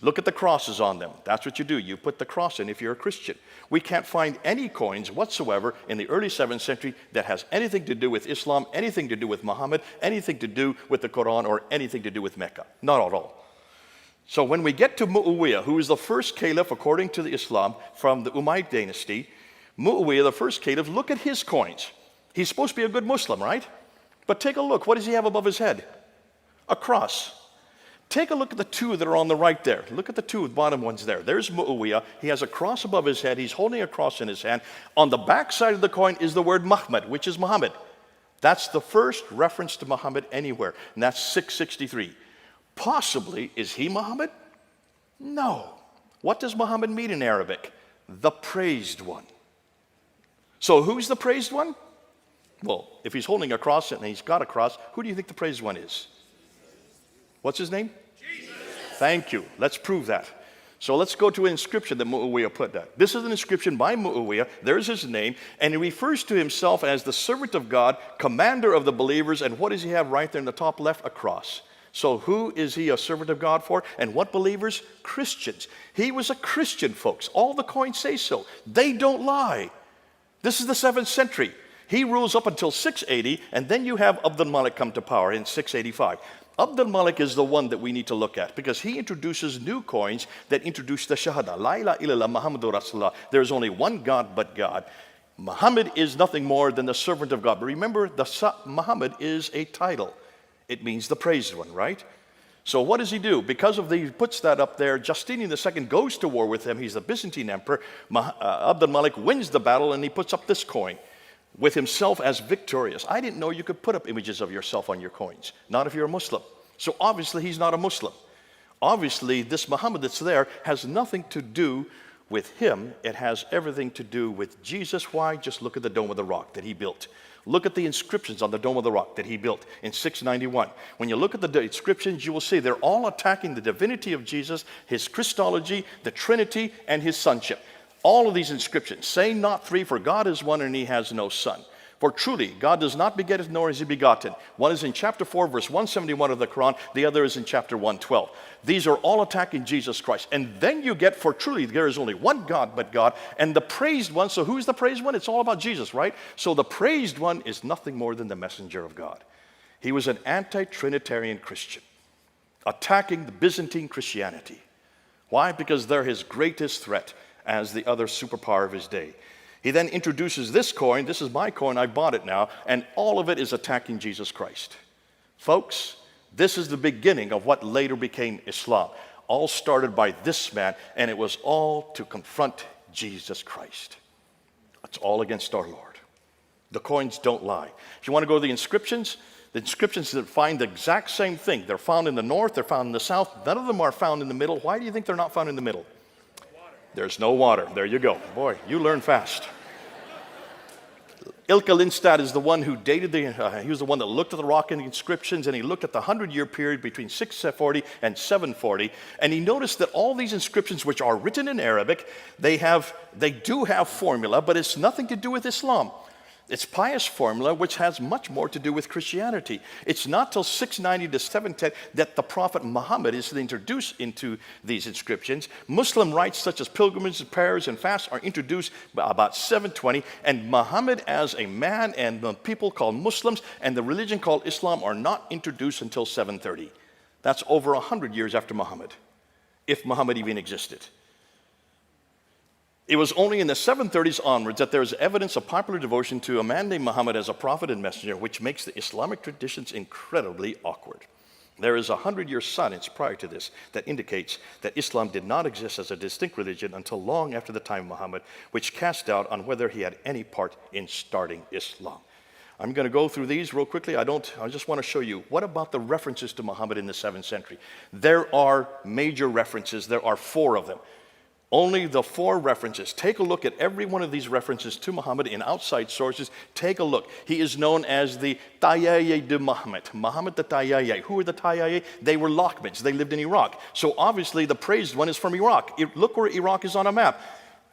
Look at the crosses on them. That's what you do. You put the cross in if you're a Christian. We can't find any coins whatsoever in the early 7th century that has anything to do with Islam, anything to do with Muhammad, anything to do with the Qur'an, or anything to do with Mecca. Not at all. So when we get to Muawiyah, who is the first caliph according to the Islam from the Umayyad dynasty, Muawiyah, the first caliph, look at his coins. He's supposed to be a good Muslim, right? But take a look. What does he have above his head? A cross. Take a look at the two that are on the right there. Look at the two bottom ones there. There's Muawiyah. He has a cross above his head. He's holding a cross in his hand. On the back side of the coin is the word Muhammad, which is Muhammad. That's the first reference to Muhammad anywhere, and that's 663. Possibly, is he Muhammad? No. What does Muhammad mean in Arabic? The praised one. So who's the praised one? Well, if he's holding a cross and he's got a cross, who do you think the praised one is? What's his name? Jesus. Thank you. Let's prove that. So let's go to an inscription that Muawiyah put that. This is an inscription by Muawiyah. There's his name. And he refers to himself as the servant of God, commander of the believers. And what does he have right there in the top left? A cross. So who is he a servant of God for? And what believers? Christians. He was a Christian, folks. All the coins say so. They don't lie. This is the 7th century. He rules up until 680, and then you have Abd al-Malik come to power in 685. Abd al-Malik is the one that we need to look at because he introduces new coins that introduce the Shahada. La ilaha illallah Muhammadur Rasulullah. There is only one God but God. Muhammad is nothing more than the servant of God. But remember, Muhammad is a title. It means the praised one, right? So what does he do? Because of he puts that up there, Justinian II goes to war with him. He's the Byzantine emperor. Abd al-Malik wins the battle and he puts up this coin with himself as victorious. I didn't know you could put up images of yourself on your coins. Not if you're a Muslim. So obviously he's not a Muslim. Obviously this Muhammad that's there has nothing to do with him. It has everything to do with Jesus. Why? Just look at the Dome of the Rock that he built. Look at the inscriptions on the Dome of the Rock that he built in 691. When you look at the inscriptions, you will see they're all attacking the divinity of Jesus, his Christology, the Trinity, and his sonship. All of these inscriptions say not three, for God is one and he has no son. For truly, God does not beget nor is he begotten. One is in chapter 4, verse 171 of the Quran. The other is in chapter 112. These are all attacking Jesus Christ. And then you get, for truly, there is only one God but God. And the praised one, so who's the praised one? It's all about Jesus, right? So the praised one is nothing more than the messenger of God. He was an anti-Trinitarian Christian, attacking the Byzantine Christianity. Why? Because they're his greatest threat as the other superpower of his day. He then introduces this coin. This is my coin. I bought it now. And all of it is attacking Jesus Christ. Folks, this is the beginning of what later became Islam. All started by this man, and it was all to confront Jesus Christ. It's all against our Lord. The coins don't lie. If you want to go to the inscriptions that find the exact same thing. They're found in the north. They're found in the south. None of them are found in the middle. Why do you think they're not found in the middle? There's no water. There you go. Boy, you learn fast. Ilka Lindstad is the one who dated he was the one that looked at the rock in the inscriptions, and he looked at the 100-year period between 640 and 740, and he noticed that all these inscriptions, which are written in Arabic, they do have formula, but it's nothing to do with Islam. It's pious formula, which has much more to do with Christianity. It's not till 690 to 710 that the Prophet Muhammad is introduced into these inscriptions. Muslim rites such as pilgrimages, prayers, and fasts are introduced about 720. And Muhammad as a man and the people called Muslims and the religion called Islam are not introduced until 730. That's over 100 years after Muhammad, if Muhammad even existed. It was only in the 730s onwards that there is evidence of popular devotion to a man named Muhammad as a prophet and messenger, which makes the Islamic traditions incredibly awkward. There is a 100-year silence prior to this that indicates that Islam did not exist as a distinct religion until long after the time of Muhammad, which cast doubt on whether he had any part in starting Islam. I'm going to go through these real quickly. I just want to show you, what about the references to Muhammad in the 7th century? There are major references. There are 4 of them. Only the 4 references. Take a look at every one of these references to Muhammad in outside sources. Take a look. He is known as the Tayyaye de Muhammad. Muhammad the Tayyaye. Who are the Tayyaye? They were Lockmans. They lived in Iraq. So obviously the praised one is from Iraq. Look where Iraq is on a map.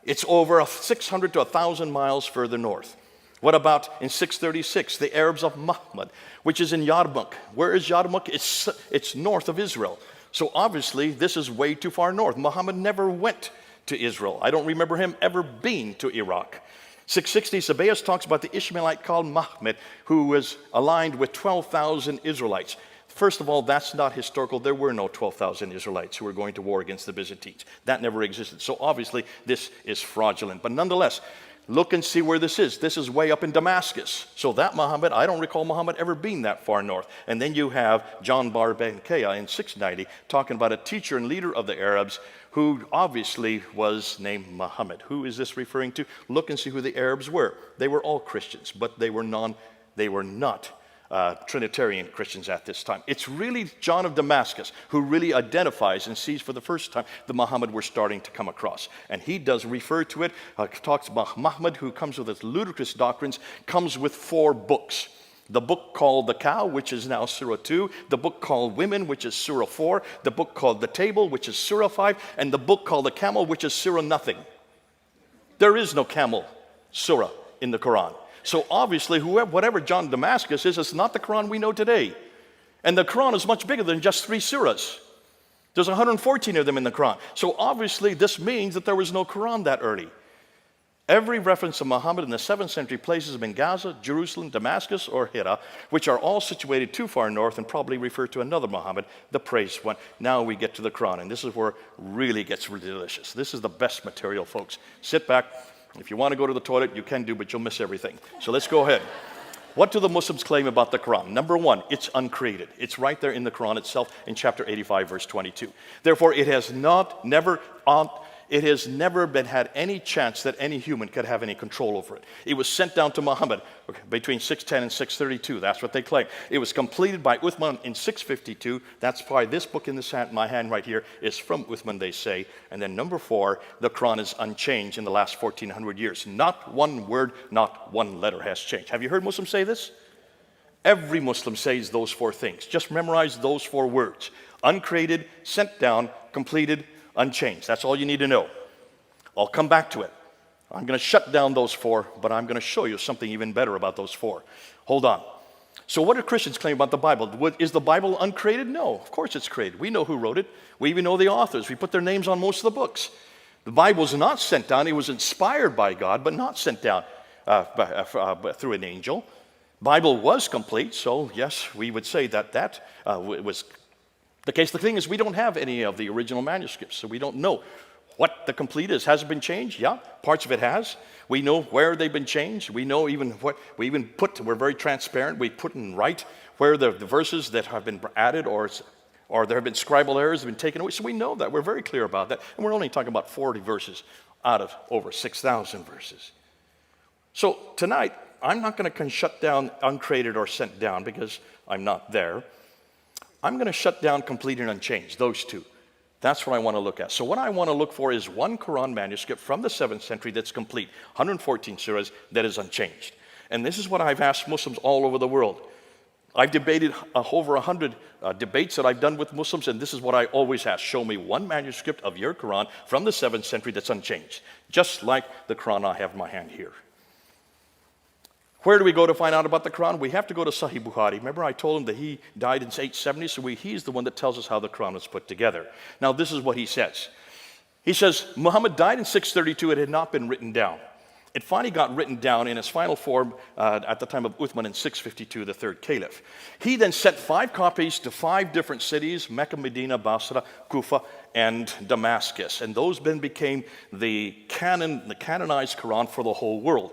It's over 600 to 1,000 miles further north. What about in 636, the Arabs of Muhammad, which is in Yarmouk? Where is Yarmouk? It's north of Israel. So obviously, this is way too far north. Muhammad never went to Israel. I don't remember him ever being to Iraq. 660, Sabaeus talks about the Ishmaelite called Mahmed, who was aligned with 12,000 Israelites. First of all, that's not historical. There were no 12,000 Israelites who were going to war against the Byzantines. That never existed. So obviously, this is fraudulent. But nonetheless, look and see where this is. This is way up in Damascus. So that Muhammad, I don't recall Muhammad ever being that far north. And then you have John Bar Benkei in 690 talking about a teacher and leader of the Arabs who obviously was named Muhammad. Who is this referring to? Look and see who the Arabs were. They were all Christians, but they were not Trinitarian Christians at this time. It's really John of Damascus who really identifies and sees for the first time the Muhammad we're starting to come across. And he does refer to it, talks about Muhammad, who comes with his ludicrous doctrines, comes with 4 books. The book called The Cow, which is now Surah 2, the book called Women, which is Surah 4, the book called The Table, which is Surah 5, and the book called The Camel, which is Surah Nothing. There is no camel surah in the Quran. So obviously, whatever John of Damascus is, it's not the Quran we know today. And the Quran is much bigger than just 3 surahs. There's 114 of them in the Quran. So obviously, this means that there was no Quran that early. Every reference to Muhammad in the 7th century places him in Gaza, Jerusalem, Damascus, or Hira, which are all situated too far north and probably refer to another Muhammad, the praised one. Now we get to the Quran, and this is where it really gets really delicious. This is the best material, folks. Sit back. If you want to go to the toilet, you can do, but you'll miss everything. So let's go ahead. What do the Muslims claim about the Quran? Number 1, it's uncreated. It's right there in the Quran itself in chapter 85, verse 22. Therefore, it has never been had any chance that any human could have any control over it. It was sent down to Muhammad between 610 and 632. That's what they claim. It was completed by Uthman in 652. That's why this book in my hand right here is from Uthman, they say. And then number 4, the Quran is unchanged in the last 1,400 years. Not one word, not one letter has changed. Have you heard Muslims say this? Every Muslim says those 4 things. Just memorize those 4 words. Uncreated, sent down, completed, unchanged. That's all you need to know. I'll come back to it. I'm going to shut down those 4, but I'm going to show you something even better about those 4. Hold on. So what do Christians claim about the Bible? Is the Bible uncreated? No, of course it's created. We know who wrote it. We even know the authors. We put their names on most of the books. The Bible was not sent down. It was inspired by God, but not sent down through an angel. Bible was complete, so yes, we would say that was the case. The thing is, we don't have any of the original manuscripts, so we don't know what the complete is. Has it been changed? Yeah, parts of it has. We know where they've been changed. We know even what we even put. We're very transparent. We put in right where the verses that have been added or there have been scribal errors have been taken away. So we know that. We're very clear about that. And we're only talking about 40 verses out of over 6,000 verses. So tonight, I'm not going to shut down uncreated or sent down because I'm not there. I'm going to shut down complete and unchanged, those 2. That's what I want to look at. So what I want to look for is one Quran manuscript from the 7th century that's complete, 114 surahs, that is unchanged. And this is what I've asked Muslims all over the world. I've debated over 100 debates that I've done with Muslims, and this is what I always ask. Show me one manuscript of your Quran from the 7th century that's unchanged, just like the Quran I have in my hand here. Where do we go to find out about the Quran? We have to go to Sahih Bukhari. Remember I told him that he died in 870, so he's the one that tells us how the Quran was put together. Now this is what he says. He says, Muhammad died in 632. It had not been written down. It finally got written down in its final form at the time of Uthman in 652, the 3rd caliph. He then sent 5 copies to 5 different cities, Mecca, Medina, Basra, Kufa, and Damascus. And those then became the canonized Quran for the whole world.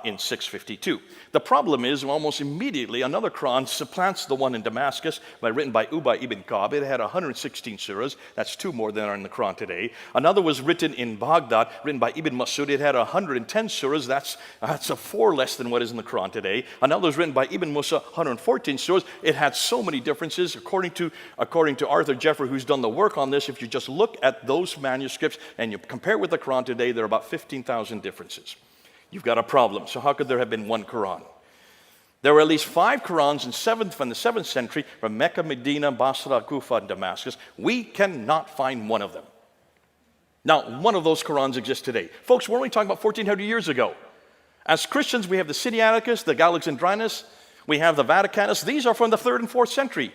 In 652. The problem is almost immediately another Quran supplants the one in Damascus written by Ubay ibn Ka'b. It had 116 surahs. That's 2 more than are in the Quran today. Another was written in Baghdad, written by Ibn Masud. It had 110 surahs. That's a 4 less than what is in the Quran today. Another was written by Ibn Musa, 114 surahs. It had so many differences. According to Arthur Jeffrey, who's done the work on this, if you just look at those manuscripts and you compare it with the Quran today, there are about 15,000 differences. You've got a problem. So how could there have been one Quran? There were at least 5 Qurans from the 7th century from Mecca, Medina, Basra, Kufa, and Damascus. We cannot find one of them. Now, one of those Qur'ans exists today. Folks, we're only talking about 1,400 years ago. As Christians, we have the Sinaiticus, the Alexandrinus, we have the Vaticanus. These are from the 3rd and 4th century.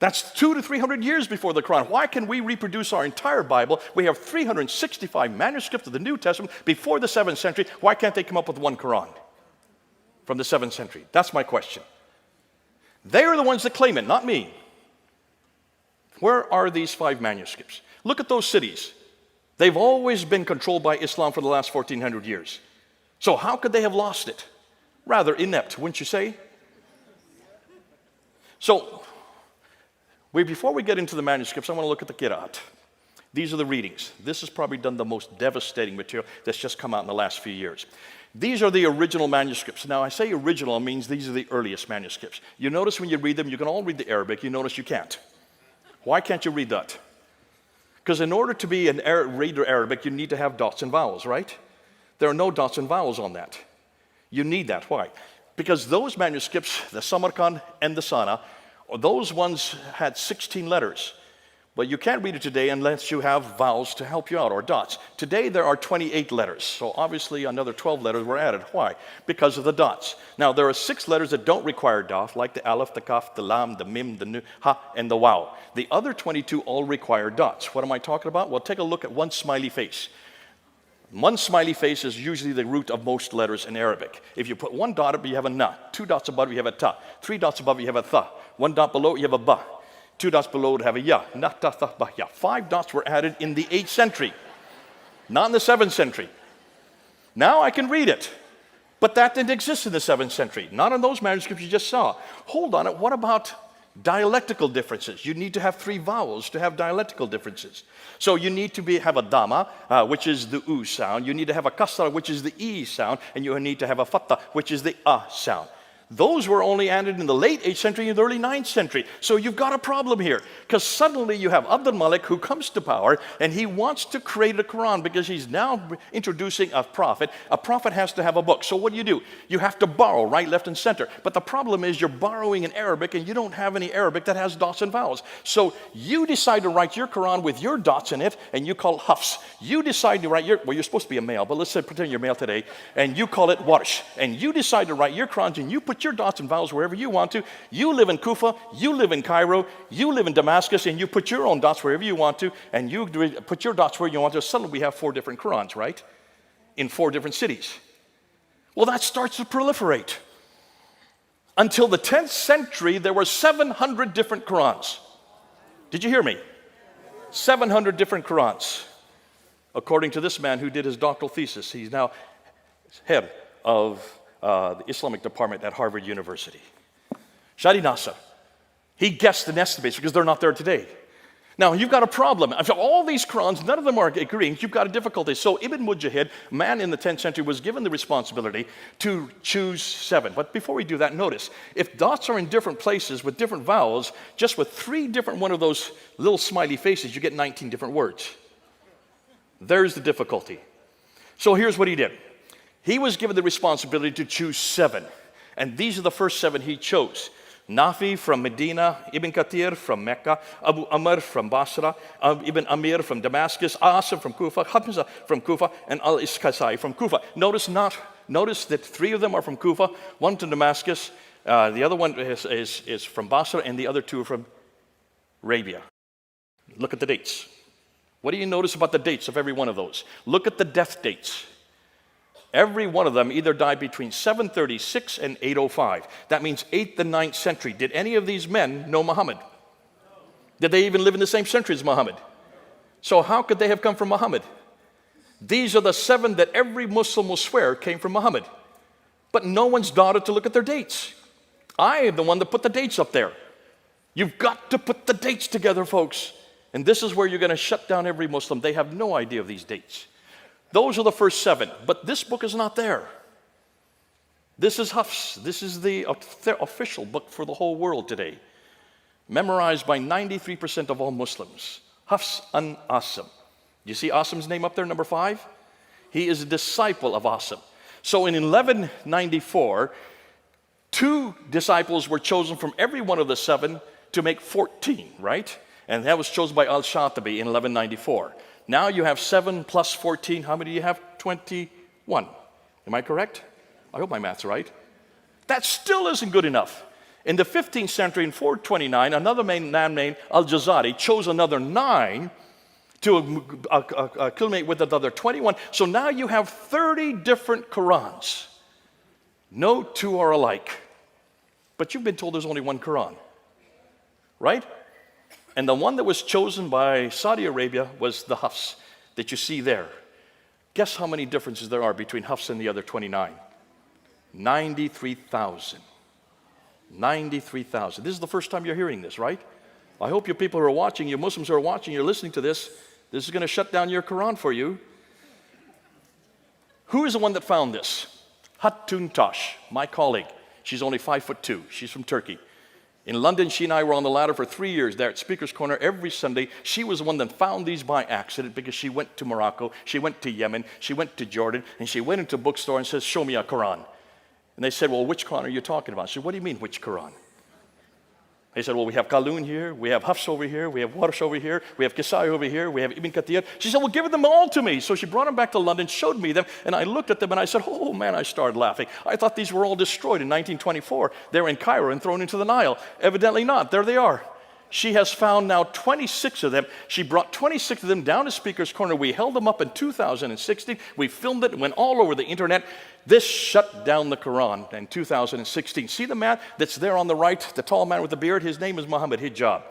That's 200 to 300 years before the Quran. Why can we reproduce our entire Bible? We have 365 manuscripts of the New Testament before the 7th century. Why can't they come up with one Quran from the 7th century? That's my question. They are the ones that claim it, not me. Where are these 5 manuscripts? Look at those cities. They've always been controlled by Islam for the last 1,400 years. So how could they have lost it? Rather inept, wouldn't you say? So, before we get into the manuscripts, I want to look at the Qira'at. These are the readings. This has probably done the most devastating material that's just come out in the last few years. These are the original manuscripts. Now, I say original means these are the earliest manuscripts. You notice when you read them, you can all read the Arabic. You notice you can't. Why can't you read that? Because in order to be an reader Arabic, you need to have dots and vowels, right? There are no dots and vowels on that. You need that. Why? Because those manuscripts, the Samarkand and the Sana, those ones had 16 letters. But you can't read it today unless you have vowels to help you out, or dots. Today there are 28 letters. So obviously another 12 letters were added. Why? Because of the dots. Now there are 6 letters that don't require dot, like the aleph, the kaf, the lam, the mim, the nu, ha, and the waw. The other 22 all require dots. What am I talking about? Well, take a look at one smiley face. One smiley face is usually the root of most letters in Arabic. If you put 1 dot up, you have a na. 2 dots above, you have a ta. 3 dots above, you have a tha. 1 dot below, you have a ba. 2 dots below would have a ya. Na, ta, tha, ba, ya. 5 dots were added in the 8th century, not in the 7th century. Now I can read it, but that didn't exist in the 7th century. Not in those manuscripts you just saw. Hold on, what about dialectical differences? You need to have 3 vowels to have dialectical differences. So you need to have a dama, which is the u sound. You need to have a kasra, which is the e sound. And you need to have a fatha, which is the a sound. Those were only added in the late 8th century and the early 9th century. So you've got a problem here. Because suddenly you have Abdul Malik who comes to power and he wants to create a Quran because he's now introducing a prophet. A prophet has to have a book. So what do? You have to borrow right, left, and center. But the problem is you're borrowing in Arabic and you don't have any Arabic that has dots and vowels. So you decide to write your Quran with your dots in it and you call it Hafs. You decide to write you're supposed to be a male, but let's say pretend you're male today, and you call it Warsh. And you decide to write your Qurans and you put your dots and vowels wherever you want to. You live in Kufa, you live in Cairo, you live in Damascus, and you put your own dots wherever you want to, and you put your dots where you want to. Suddenly we have 4 different Qurans, right? In 4 different cities. Well, that starts to proliferate. Until the 10th century, there were 700 different Qurans. Did you hear me? 700 different Qurans. According to this man who did his doctoral thesis, he's now head of the Islamic department at Harvard University. Shadi Nasser. He guessed and estimates because they're not there today. Now, you've got a problem. All these Qurans, none of them are agreeing. You've got a difficulty. So Ibn Mujahid, a man in the 10th century, was given the responsibility to choose 7. But before we do that, notice, if dots are in different places with different vowels, just with 3 different one of those little smiley faces, you get 19 different words. There's the difficulty. So here's what he did. He was given the responsibility to choose 7. And these are the first 7 he chose. Nafi from Medina, Ibn Kathir from Mecca, Abu Amr from Basra, Ibn Amir from Damascus, Asim from Kufa, Hamza from Kufa, and Al-Iskasai from Kufa. Notice that 3 of them are from Kufa, 1 from Damascus, the other one is from Basra, and the other 2 are from Arabia. Look at the dates. What do you notice about the dates of every one of those? Look at the death dates. Every one of them either died between 736 and 805. That means 8th and 9th century. Did any of these men know Muhammad? Did they even live in the same century as Muhammad? So how could they have come from Muhammad? These are the 7 that every Muslim will swear came from Muhammad. But no one's bothered to look at their dates. I am the one that put the dates up there. You've got to put the dates together, folks. And this is where you're going to shut down every Muslim. They have no idea of these dates. Those are the first 7, but this book is not there. This is Hafs. This is the official book for the whole world today, memorized by 93% of all Muslims. Hafs an Asim. You see Asim's name up there, number 5? He is a disciple of Asim. So in 1194, 2 disciples were chosen from every one of the 7 to make 14, right? And that was chosen by Al-Shatibi in 1194. Now you have 7 plus 14. How many do you have? 21. Am I correct? I hope my math's right. That still isn't good enough. In the 15th century, in 429, another man named Al-Jazari chose another 9 to accumulate with another 21. So now you have 30 different Qur'ans. No two are alike. But you've been told there's only one Qur'an, right? And the one that was chosen by Saudi Arabia was the Hafs that you see there. Guess how many differences there are between Hafs and the other 29? 93,000. 93,000. This is the first time you're hearing this, right? I hope you people who are watching, you Muslims who are watching, you're listening to this. This is going to shut down your Quran for you. Who is the one that found this? Hatun Tash, my colleague. She's only 5'2". She's from Turkey. In London, she and I were on the ladder for 3 years there at Speaker's Corner every Sunday. She was the one that found these by accident because she went to Morocco, she went to Yemen, she went to Jordan, and she went into a bookstore and says, show me a Quran. And they said, well, which Quran are you talking about? She said, what do you mean, which Quran? They said, well, we have Qalun here, we have Hafs over here, we have Warsh over here, we have Kisai over here, we have Ibn Kathir. She said, well, give them all to me. So she brought them back to London, showed me them, and I looked at them and I said, oh man, I started laughing. I thought these were all destroyed in 1924. They were in Cairo and thrown into the Nile. Evidently not. There they are. She has found now 26 of them. She brought 26 of them down to Speaker's Corner. We held them up in 2016. We filmed it. It went all over the internet. This shut down the Quran in 2016. See the man that's there on the right, the tall man with the beard? His name is Muhammad Hijab.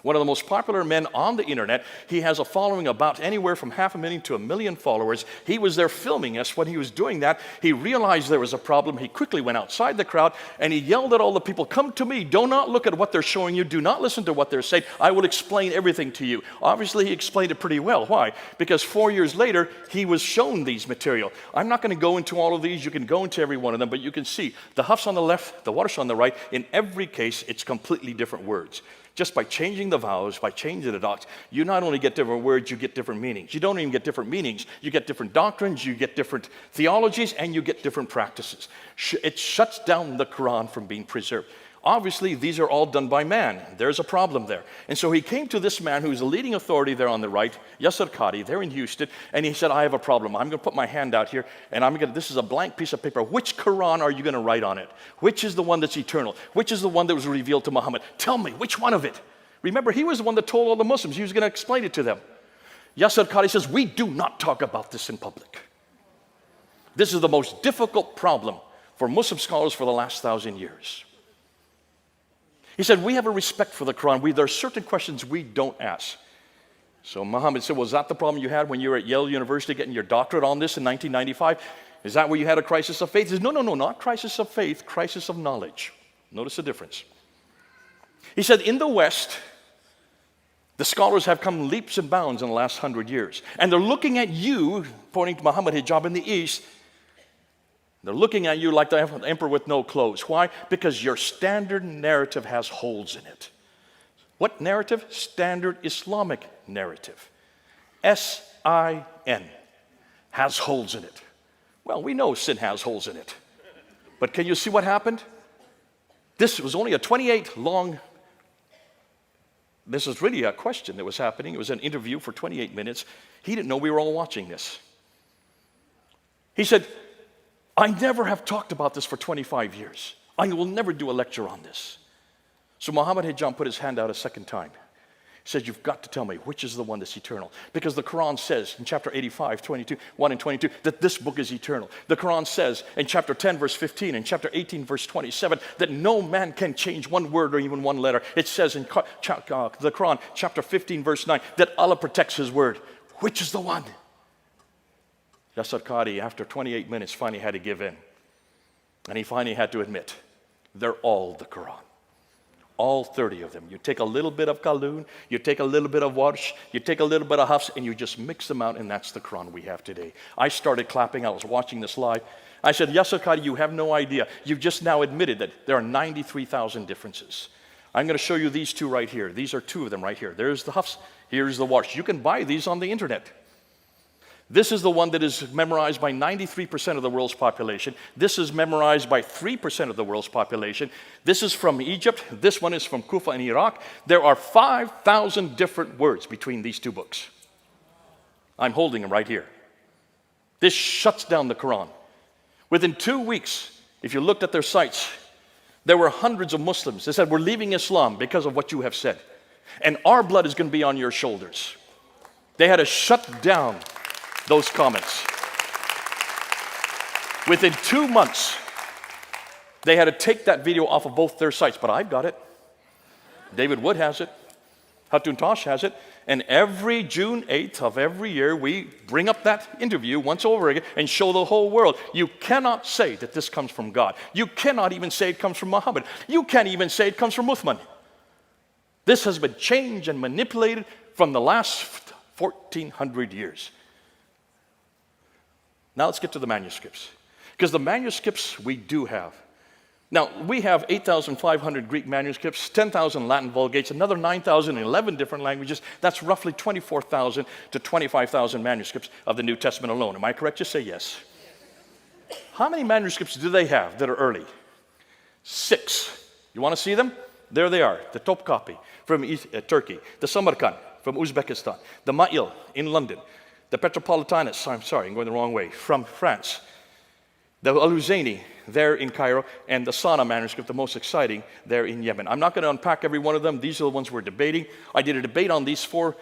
One of the most popular men on the internet. He has a following about anywhere from 500,000 to 1 million followers. He was there filming us. When he was doing that, he realized there was a problem. He quickly went outside the crowd and he yelled at all the people, come to me. Do not look at what they're showing you. Do not listen to what they're saying. I will explain everything to you. Obviously, he explained it pretty well. Why? Because 4 years later, he was shown these material. I'm not going to go into all of these. You can go into every one of them, but you can see the Hafs on the left, the Warsh on the right. In every case, it's completely different words. Just by changing the vowels, by changing the dots, you not only get different words, you get different meanings. You don't even get different meanings. You get different doctrines, you get different theologies, and you get different practices. It shuts down the Quran from being preserved. Obviously, these are all done by man. There's a problem there. And so he came to this man who's the leading authority there on the right, Yasser Qadi, there in Houston, and he said, I have a problem. I'm going to put my hand out here, and this is a blank piece of paper. Which Quran are you going to write on it? Which is the one that's eternal? Which is the one that was revealed to Muhammad? Tell me, which one of it? Remember, he was the one that told all the Muslims. He was going to explain it to them. Yasser Qadi says, we do not talk about this in public. This is the most difficult problem for Muslim scholars for the last 1,000 years. He said, we have a respect for the Quran. There are certain questions we don't ask. So Muhammad said, was that the problem you had when you were at Yale University getting your doctorate on this in 1995? Is that where you had a crisis of faith? He said, no, not crisis of faith, crisis of knowledge. Notice the difference. He said, in the West, the scholars have come leaps and bounds in the last 100 years. And they're looking at you, pointing to Muhammad Hijab in the East, they're looking at you like the emperor with no clothes. Why? Because your standard narrative has holes in it. What narrative? Standard Islamic narrative. S-I-N. Has holes in it. Well, we know sin has holes in it. But can you see what happened? This was only a 28 long, this is really a question that was happening. It was an interview for 28 minutes. He didn't know we were all watching this. He said, I never have talked about this for 25 years. I will never do a lecture on this. So Muhammad Hijab put his hand out a second time. He said, you've got to tell me which is the one that's eternal. Because the Quran says in chapter 85, 1 and 22, that this book is eternal. The Quran says in chapter 10, verse 15, and chapter 18, verse 27, that no man can change one word or even one letter. It says in the Quran, chapter 15, verse 9, that Allah protects his word. Which is the one? Yasser Qadi, after 28 minutes, finally had to give in. And he finally had to admit, they're all the Quran. All 30 of them. You take a little bit of Qalun, you take a little bit of Warsh, you take a little bit of Hafs, and you just mix them out, and that's the Quran we have today. I started clapping. I was watching this live. I said, Yasser Qadi, you have no idea. You've just now admitted that there are 93,000 differences. I'm going to show you these two right here. These are two of them right here. There's the Hafs, here's the Warsh. You can buy these on the internet. This is the one that is memorized by 93% of the world's population. This is memorized by 3% of the world's population. This is from Egypt. This one is from Kufa in Iraq. There are 5,000 different words between these two books. I'm holding them right here. This shuts down the Quran. Within 2 weeks, if you looked at their sites, there were hundreds of Muslims that said, we're leaving Islam because of what you have said. And our blood is going to be on your shoulders. They had to shut down those comments. Within 2 months, they had to take that video off of both their sites. But I've got it. David Wood has it. Hatun Tosh has it. And every June 8th of every year, we bring up that interview once over again and show the whole world. You cannot say that this comes from God. You cannot even say it comes from Muhammad. You can't even say it comes from Uthman. This has been changed and manipulated from the last 1,400 years. Now let's get to the manuscripts. Because the manuscripts we do have. Now, we have 8,500 Greek manuscripts, 10,000 Latin Vulgates, another 9,000 in 11 different languages. That's roughly 24,000 to 25,000 manuscripts of the New Testament alone. Am I correct? Just say yes. How many manuscripts do they have that are early? 6. You want to see them? There they are. The top copy from Turkey, the Samarkand from Uzbekistan, the Ma'il in London, the Petropolitanus, I'm sorry, I'm going the wrong way, from France, the Al-Huzayni there in Cairo, and the Sana manuscript, the most exciting, there in Yemen. I'm not going to unpack every one of them. These are the ones we're debating. I did a debate on these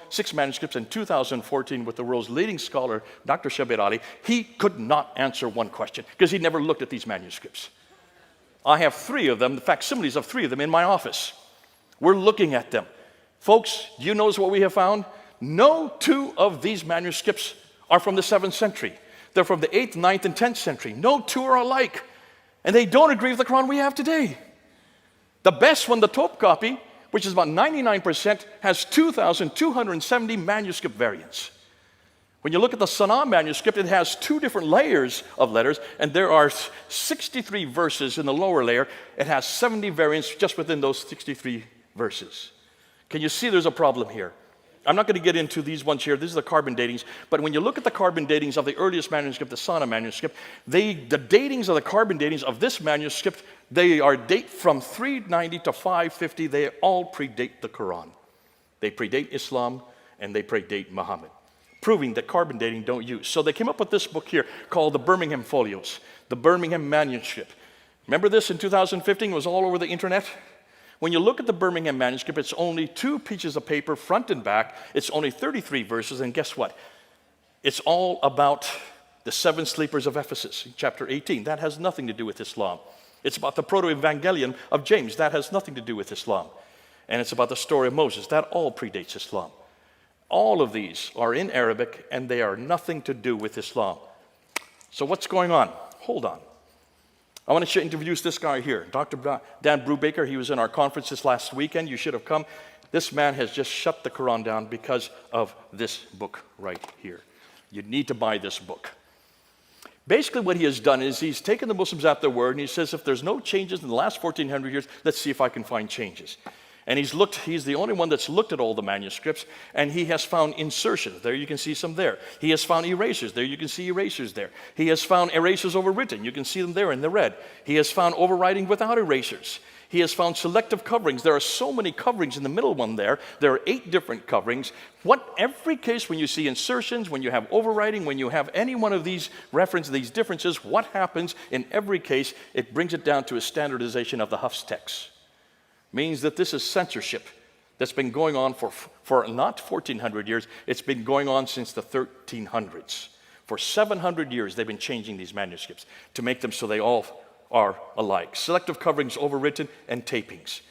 6 manuscripts in 2014 with the world's leading scholar, Dr. Shabir Ali. He could not answer one question because he never looked at these manuscripts. I have 3 of them, the facsimiles of 3 of them in my office. We're looking at them. Folks, do you notice what we have found? No 2 of these manuscripts are from the 7th century. They're from the 8th, 9th, and 10th century. No 2 are alike. And they don't agree with the Quran we have today. The best one, the top copy, which is about 99%, has 2,270 manuscript variants. When you look at the Sana manuscript, it has 2 different layers of letters, and there are 63 verses in the lower layer. It has 70 variants just within those 63 verses. Can you see there's a problem here? I'm not going to get into these ones here. These are the carbon datings. But when you look at the carbon datings of the earliest manuscript, the Sana manuscript, the datings of the carbon datings of this manuscript, they are date from 390 to 550. They all predate the Quran. They predate Islam, and they predate Muhammad, proving that carbon dating don't use. So they came up with this book here called the Birmingham Folios, the Birmingham manuscript. Remember this in 2015? It was all over the internet. When you look at the Birmingham manuscript, it's only 2 pieces of paper, front and back. It's only 33 verses, and guess what? It's all about the 7 sleepers of Ephesus, chapter 18. That has nothing to do with Islam. It's about the proto-evangelion of James. That has nothing to do with Islam. And it's about the story of Moses. That all predates Islam. All of these are in Arabic, and they are nothing to do with Islam. So what's going on? Hold on. I want to introduce this guy here, Dr. Dan Brubaker. He was in our conference this last weekend. You should have come. This man has just shut the Quran down because of this book right here. You need to buy this book. Basically what he has done is he's taken the Muslims at their word, and he says, if there's no changes in the last 1,400 years, let's see if I can find changes. And he's the only one that's looked at all the manuscripts, and he has found insertions. There you can see some there. He has found erasures. There you can see erasures there. He has found erasures overwritten. You can see them there in the red. He has found overwriting without erasures. He has found selective coverings. There are so many coverings in the middle one there. There are 8 different coverings. Every case when you see insertions, when you have overwriting, when you have any one of these references, these differences, what happens in every case, it brings it down to a standardization of the Hafs text. Means that this is censorship that's been going on for not 1,400 years, it's been going on since the 1300s. For 700 years, they've been changing these manuscripts to make them so they all are alike. Selective coverings, overwritten, and tapings.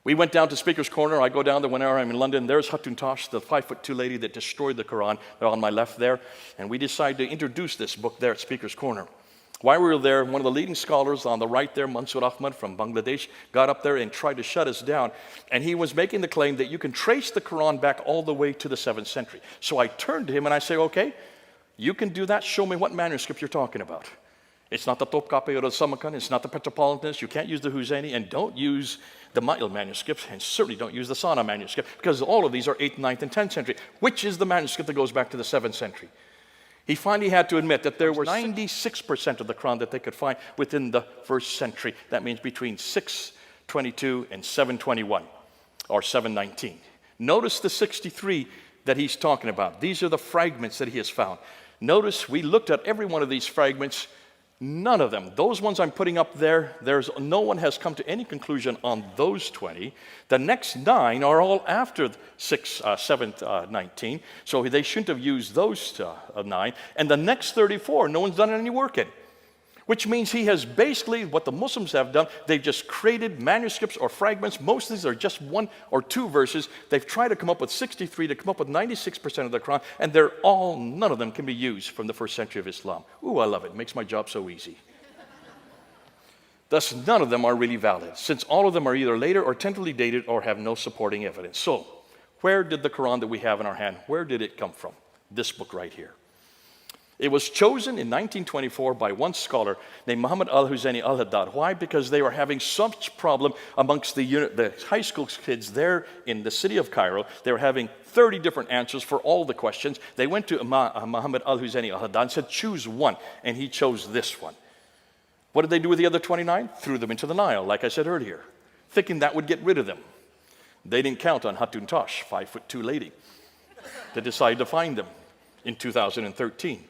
We went down to Speaker's Corner. I go down there whenever I'm in London. There's Hatun Tosh, the 5'2" lady that destroyed the Quran. They're on my left there. And we decided to introduce this book there at Speaker's Corner. While we were there, one of the leading scholars on the right there, Mansour Ahmad from Bangladesh, got up there and tried to shut us down. And he was making the claim that you can trace the Quran back all the way to the 7th century. So I turned to him and I say, okay, you can do that. Show me what manuscript you're talking about. It's not the Topkapi or the Samarkand. It's not the Petropolitanus. You can't use the Huzayni, and don't use the Ma'il manuscript, and certainly don't use the Sana manuscript, because all of these are 8th, 9th, and 10th century. Which is the manuscript that goes back to the 7th century? He finally had to admit that there were 96% of the Quran that they could find within the 1st century. That means between 622 and 721 or 719. Notice the 63 that he's talking about. These are the fragments that he has found. Notice we looked at every one of these fragments. None of them, those ones I'm putting up there, no one has come to any conclusion on those 20. The next 9 are all after 7th, 19, so they shouldn't have used those 9. And the next 34, no one's done any work in. Which means he has basically, what the Muslims have done, they've just created manuscripts or fragments. Most of these are just 1 or 2 verses. They've tried to come up with 63 to come up with 96% of the Quran, and none of them can be used from the first century of Islam. Ooh, I love it. It makes my job so easy. Thus, none of them are really valid, since all of them are either later or tentatively dated or have no supporting evidence. So, where did the Quran that we have in our hand, where did it come from? This book right here. It was chosen in 1924 by one scholar named Muhammad al-Husseini al-Haddad. Why? Because they were having such problem amongst the high school kids there in the city of Cairo. They were having 30 different answers for all the questions. They went to Muhammad al-Husseini al-Haddad and said, choose one, and he chose this one. What did they do with the other 29? Threw them into the Nile, like I said earlier, thinking that would get rid of them. They didn't count on Hatun Tash, 5'2" lady. They decided to find them in 2013.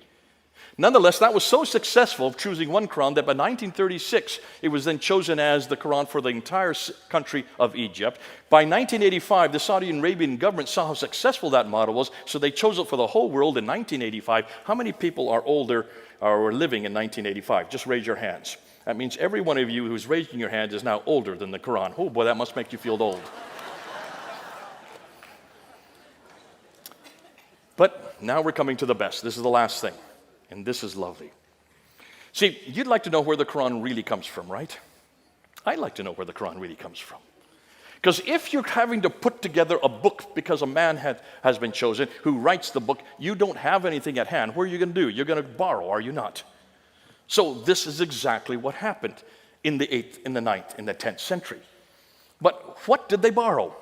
Nonetheless, that was so successful of choosing one Quran that by 1936, it was then chosen as the Quran for the entire country of Egypt. By 1985, the Saudi Arabian government saw how successful that model was, so they chose it for the whole world in 1985. How many people are older or were living in 1985? Just raise your hands. That means every one of you who's raising your hand is now older than the Quran. Oh boy, that must make you feel old. But now we're coming to the best. This is the last thing. And this is lovely. See, you'd like to know where the Quran really comes from, right? I'd like to know where the Quran really comes from. Because if you're having to put together a book because a man has been chosen who writes the book, you don't have anything at hand. What are you going to do? You're going to borrow, are you not? So this is exactly what happened in the 8th, in the 9th, in the 10th century. But what did they borrow?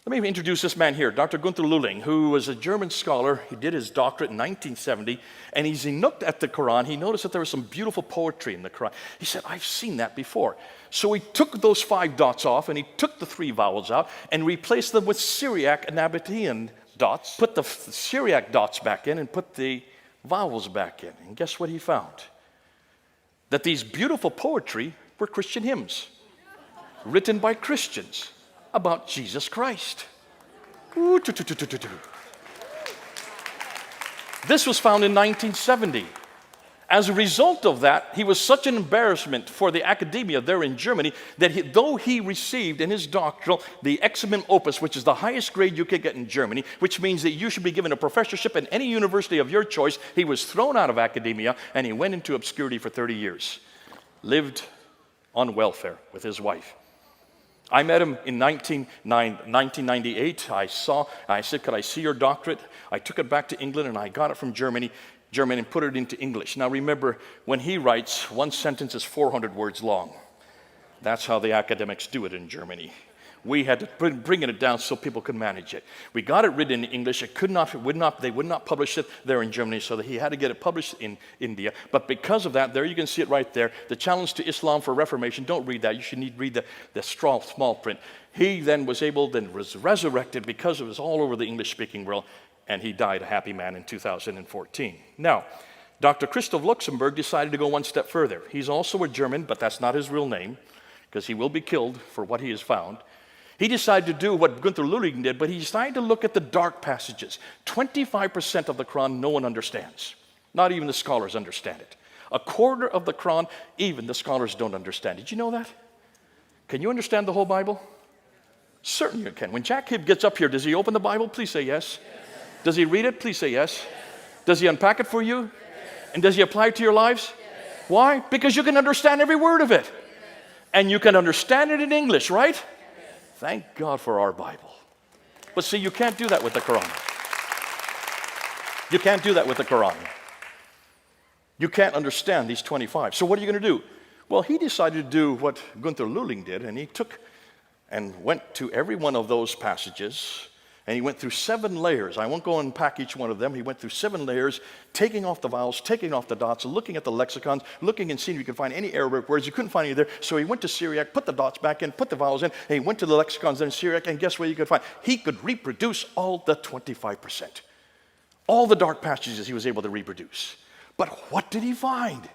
Let me introduce this man here, Dr. Gunther Lulling, who was a German scholar. He did his doctorate in 1970, and as he looked at the Quran, he noticed that there was some beautiful poetry in the Quran. He said, I've seen that before. So he took those 5 dots off, and he took the 3 vowels out, and replaced them with Syriac and Nabatean dots, put the Syriac dots back in, and put the vowels back in. And guess what he found? That these beautiful poetry were Christian hymns, written by Christians, about Jesus Christ. This was found in 1970. As a result of that, he was such an embarrassment for the academia there in Germany that though he received in his doctoral the Examen Opus, which is the highest grade you could get in Germany, which means that you should be given a professorship in any university of your choice, he was thrown out of academia and he went into obscurity for 30 years. Lived on welfare with his wife. I met him in 1998. I said, could I see your doctorate? I took it back to England and I got it from German and put it into English. Now remember, when he writes, one sentence is 400 words long. That's how the academics do it in Germany. We had to bring it down so people could manage it. We got it written in English. They would not publish it there in Germany, so that he had to get it published in India. But because of that, there you can see it right there. The challenge to Islam for Reformation. Don't read that. You should read the small print. He then was resurrected because it was all over the English-speaking world, and he died a happy man in 2014. Now, Dr. Christoph Luxemburg decided to go one step further. He's also a German, but that's not his real name, because he will be killed for what he has found. He decided to do what Gunther Lulling did, but he decided to look at the dark passages. 25% of the Quran no one understands. Not even the scholars understand it. 1/4 of the Quran, even the scholars don't understand. Did you know that? Can you understand the whole Bible? Certainly you can. When Jack Hibbs gets up here, does he open the Bible? Please say yes. Does he read it? Please say yes. Does he unpack it for you? And does he apply it to your lives? Why? Because you can understand every word of it. And you can understand it in English, right? Thank God for our Bible. But see, you can't do that with the Quran. You can't do that with the Quran. You can't understand these 25. So what are you going to do? Well, he decided to do what Gunther Lulling did, and he took and went to every one of those passages, And he went through 7 layers. I won't go and unpack each one of them. He went through 7 layers, taking off the vowels, taking off the dots, looking at the lexicons, looking and seeing if he could find any Arabic words. He couldn't find any there. So he went to Syriac, put the dots back in, put the vowels in, and he went to the lexicons in Syriac, and guess what he could find? He could reproduce all the 25%. All the dark passages he was able to reproduce. But what did he find?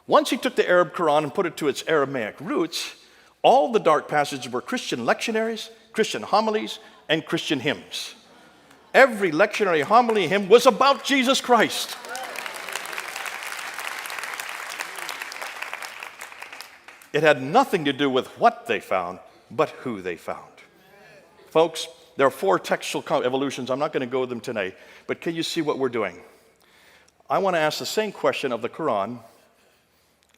Once he took the Arab Quran and put it to its Aramaic roots, all the dark passages were Christian lectionaries, Christian homilies, and Christian hymns. Every lectionary, homily, hymn was about Jesus Christ. It had nothing to do with what they found, but who they found. Folks, there are 4 textual evolutions. I'm not going to go with them tonight, but can you see what we're doing? I want to ask the same question of the Quran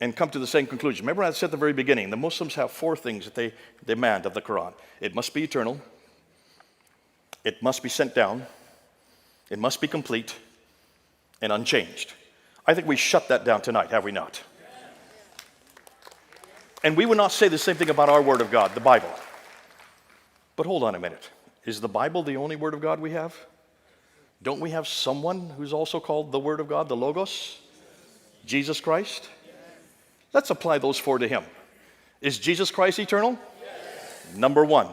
and come to the same conclusion. Remember I said at the very beginning, the Muslims have 4 things that they demand of the Quran. It must be eternal. It must be sent down. It must be complete and unchanged. I think we shut that down tonight, have we not? And we would not say the same thing about our Word of God, the Bible. But hold on a minute. Is the Bible the only Word of God we have? Don't we have someone who's also called the Word of God, the Logos? Jesus Christ? Let's apply those 4 to him. Is Jesus Christ eternal? Yes. Number 1.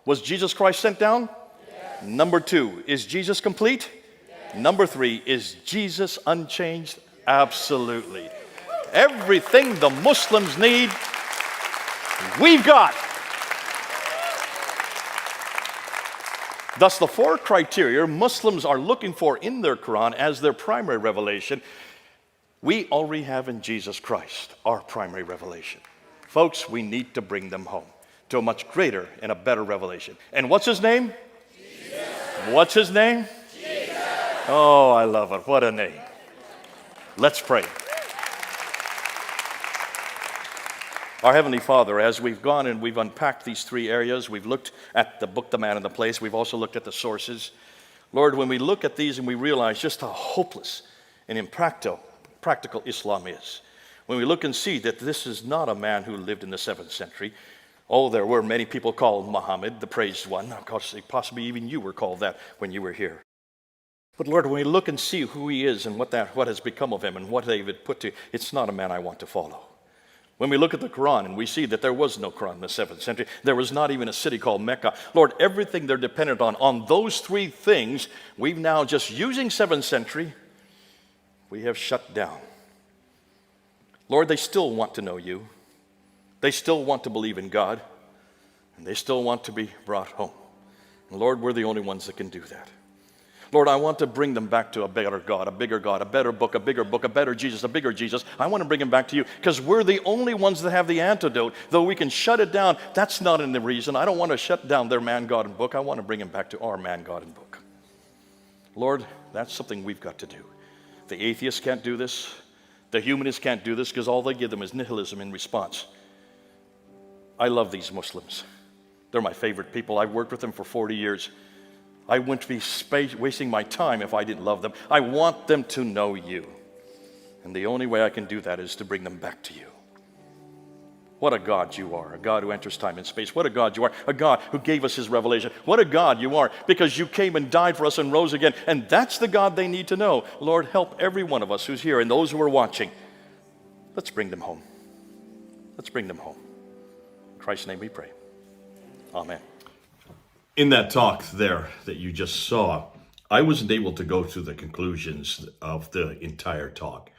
Was Jesus Christ sent down? Yes. Number 2. Is Jesus complete? Yes. Number 3. Is Jesus unchanged? Yes. Absolutely. Everything the Muslims need, we've got. Thus, the 4 criteria Muslims are looking for in their Quran as their primary revelation, we already have in Jesus Christ, our primary revelation. Folks, we need to bring them home to a much greater and a better revelation. And what's his name? Jesus. What's his name? Jesus. Oh, I love it. What a name. Let's pray. Our Heavenly Father, as we've gone and we've unpacked these 3 areas, we've looked at the book, the man, and the place. We've also looked at the sources. Lord, when we look at these and we realize just how hopeless and impractical Islam is, when we look and see that this is not a man who lived in the 7th century. Oh, there were many people called Muhammad, the praised one. Of course, possibly even you were called that when you were here. But Lord, when we look and see who he is and what has become of him and what they've put to, it's not a man I want to follow. When we look at the Quran and we see that there was no Quran in the 7th century, there was not even a city called Mecca. Lord, everything they're dependent on those 3 things, we've now just using 7th century, we have shut down. Lord, they still want to know you. They still want to believe in God. And they still want to be brought home. And Lord, we're the only ones that can do that. Lord, I want to bring them back to a better God, a bigger God, a better book, a bigger book, a better Jesus, a bigger Jesus. I want to bring them back to you because we're the only ones that have the antidote. Though we can shut it down, that's not in the reason. I don't want to shut down their man, God, and book. I want to bring them back to our man, God, and book. Lord, that's something we've got to do. The atheists can't do this. The humanists can't do this because all they give them is nihilism in response. I love these Muslims. They're my favorite people. I've worked with them for 40 years. I wouldn't be wasting my time if I didn't love them. I want them to know you. And the only way I can do that is to bring them back to you. What a God you are, a God who enters time and space. What a God you are, a God who gave us his revelation. What a God you are, because you came and died for us and rose again. And that's the God they need to know. Lord, help every one of us who's here and those who are watching. Let's bring them home. Let's bring them home. In Christ's name we pray. Amen. In that talk there that you just saw, I wasn't able to go to the conclusions of the entire talk,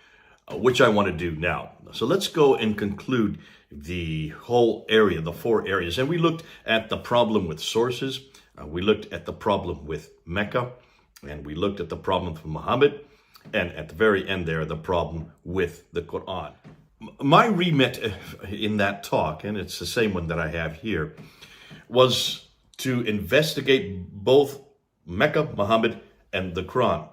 which I want to do now. So let's go and conclude the whole area, the 4 areas. And we looked at the problem with sources. We looked at the problem with Mecca. And we looked at the problem with Muhammad. And at the very end there, the problem with the Qur'an. My remit in that talk, and it's the same one that I have here, was to investigate both Mecca, Muhammad, and the Quran.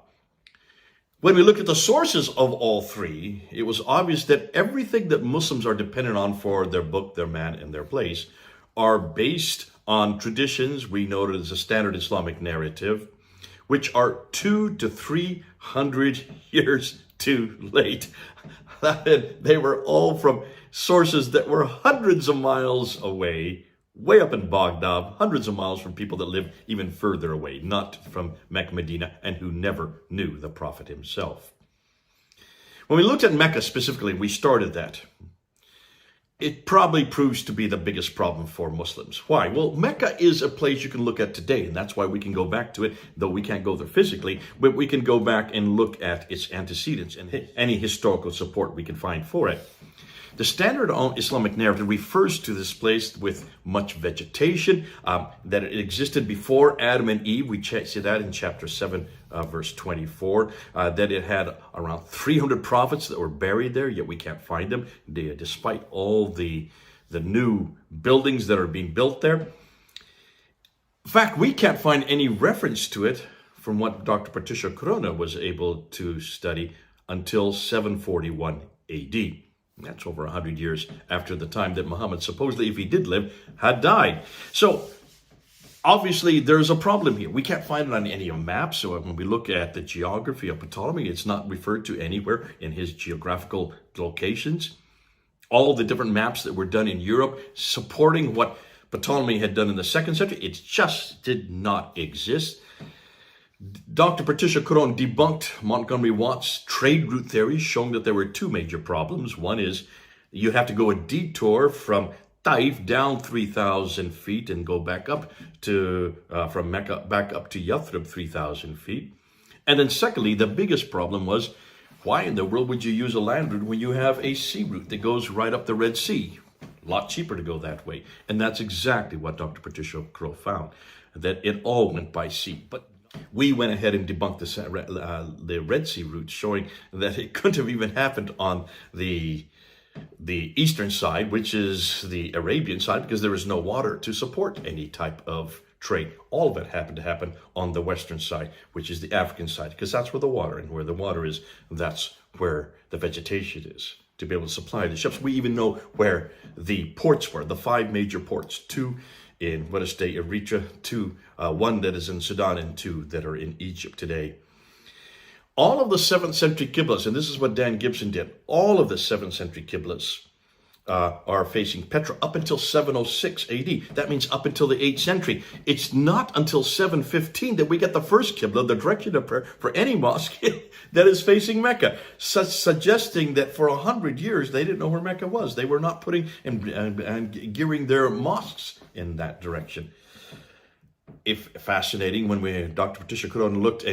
When we looked at the sources of all 3, it was obvious that everything that Muslims are dependent on for their book, their man, and their place are based on traditions we noted as a standard Islamic narrative, which are 200 to 300 years too late. They were all from sources that were hundreds of miles away way up in Baghdad, hundreds of miles from people that live even further away, not from Mecca, Medina, and who never knew the Prophet himself. When we looked at Mecca specifically, we started that. It probably proves to be the biggest problem for Muslims. Why? Well, Mecca is a place you can look at today, and that's why we can go back to it, though we can't go there physically, but we can go back and look at its antecedents and any historical support we can find for it. The standard Islamic narrative refers to this place with much vegetation, that it existed before Adam and Eve. We see that in chapter 7, verse 24, that it had around 300 prophets that were buried there, yet we can't find them, despite all the new buildings that are being built there. In fact, we can't find any reference to it from what Dr. Patricia Corona was able to study until 741 AD. That's over 100 years after the time that Muhammad, supposedly, if he did live, had died. So, obviously, there's a problem here. We can't find it on any maps. So when we look at the geography of Ptolemy, it's not referred to anywhere in his geographical locations. All the different maps that were done in Europe supporting what Ptolemy had done in the 2nd century, it just did not exist. Dr. Patricia Corona debunked Montgomery Watt's trade route theory, showing that there were two major problems. One is you have to go a detour from Taif down 3,000 feet and go back up to, from Mecca back up to Yathrib 3,000 feet. And then secondly, the biggest problem was, why in the world would you use a land route when you have a sea route that goes right up the Red Sea? A lot cheaper to go that way. And that's exactly what Dr. Patricia Corona found, that it all went by sea. But we went ahead and debunked the Red Sea route, showing that it couldn't have even happened on the eastern side, which is the Arabian side, because there is no water to support any type of trade. All of it happened to happen on the western side, which is the African side, because that's where the water, and where the water is, that's where the vegetation is, to be able to supply the ships. We even know where the ports were, the 5 major ports, 2 in, let us say, Eritrea, 2, 1 that is in Sudan, and 2 that are in Egypt today. All of the 7th century Qiblas, and this is what Dan Gibson did, all of the 7th century Qiblas are facing Petra up until 706 AD. That means up until the 8th century. It's not until 715 that we get the first Qibla, the direction of prayer for any mosque that is facing Mecca, suggesting that for 100 years they didn't know where Mecca was. They were not putting and gearing their mosques in that direction. If fascinating, when Dr. Patricia Corona looked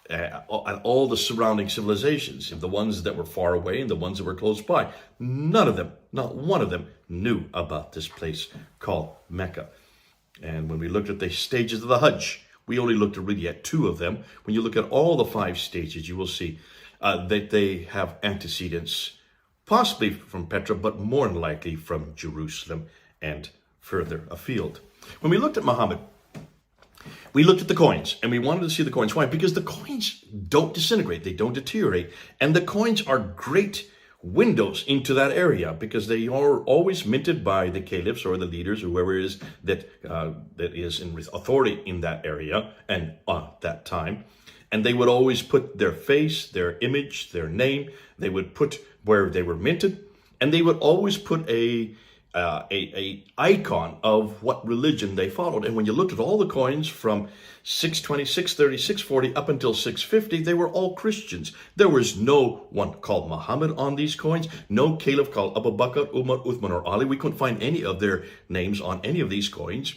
at all the surrounding civilizations, the ones that were far away and the ones that were close by, none of them, not one of them, knew about this place called Mecca. And when we looked at the stages of the Hajj, we only looked really at 2 of them. When you look at all the 5 stages, you will see that they have antecedents, possibly from Petra, but more than likely from Jerusalem and further afield. When we looked at Muhammad, we looked at the coins, and we wanted to see the coins. Why? Because the coins don't disintegrate, they don't deteriorate, and the coins are great windows into that area, because they are always minted by the caliphs or the leaders, or whoever it is that is in authority in that area and that time. And they would always put their face, their image, their name, they would put where they were minted, and they would always put a icon of what religion they followed. And when you looked at all the coins from 620, 630, 640 up until 650, they were all Christians. There was no one called Muhammad on these coins, no caliph called Abu Bakr, Umar, Uthman, or Ali. We couldn't find any of their names on any of these coins.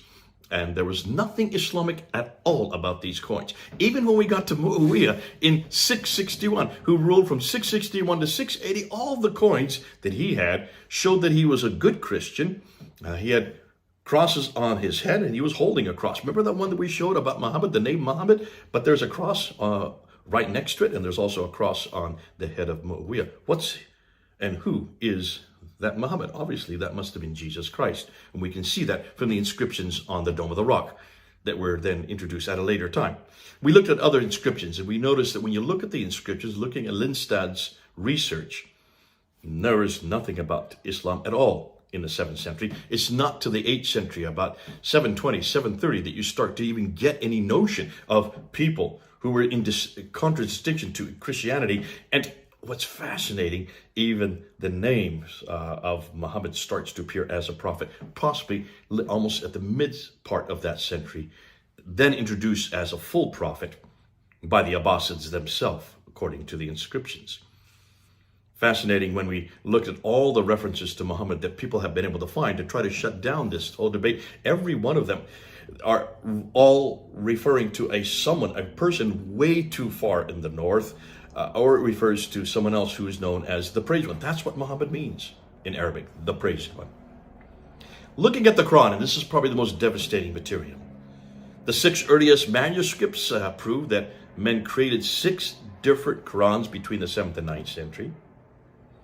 And there was nothing Islamic at all about these coins. Even when we got to Muawiyah in 661, who ruled from 661 to 680, all the coins that he had showed that he was a good Christian. He had crosses on his head, and he was holding a cross. Remember that one that we showed about Muhammad, the name Muhammad? But there's a cross right next to it, and there's also a cross on the head of Muawiyah. And who is that Muhammad? Obviously, that must have been Jesus Christ. And we can see that from the inscriptions on the Dome of the Rock that were then introduced at a later time. We looked at other inscriptions, and we noticed that when you look at the inscriptions, looking at Lindstad's research, there is nothing about Islam at all in the 7th century. It's not till the 8th century, about 720, 730, that you start to even get any notion of people who were in contradistinction to Christianity. And what's fascinating, even the names of Muhammad starts to appear as a prophet, possibly almost at the mid part of that century, then introduced as a full prophet by the Abbasids themselves, according to the inscriptions. Fascinating when we look at all the references to Muhammad that people have been able to find to try to shut down this whole debate. Every one of them are all referring to a person way too far in the north, or it refers to someone else who is known as the praised one. That's what Muhammad means in Arabic, the praised one. Looking at the Qur'an, and this is probably the most devastating material. The 6 earliest manuscripts prove that men created 6 different Qur'ans between the 7th and 9th century.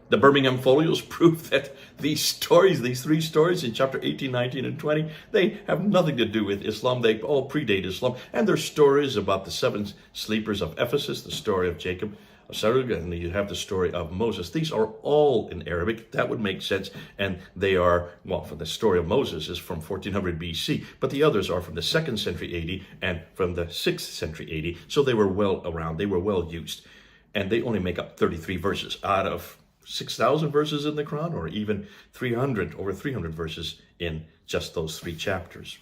The Birmingham Folios prove that these 3 stories in chapter 18, 19, and 20, they have nothing to do with Islam. They all predate Islam. And they're stories about the 7 sleepers of Ephesus, the story of Jacob, of Sarug, and you have the story of Moses. These are all in Arabic. That would make sense. And they are, well, for the story of Moses is from 1400 BC, but the others are from the 2nd century AD and from the 6th century AD. So they were well around. They were well used. And they only make up 33 verses out of 6,000 verses in the Quran, or even over 300 verses in just those 3 chapters.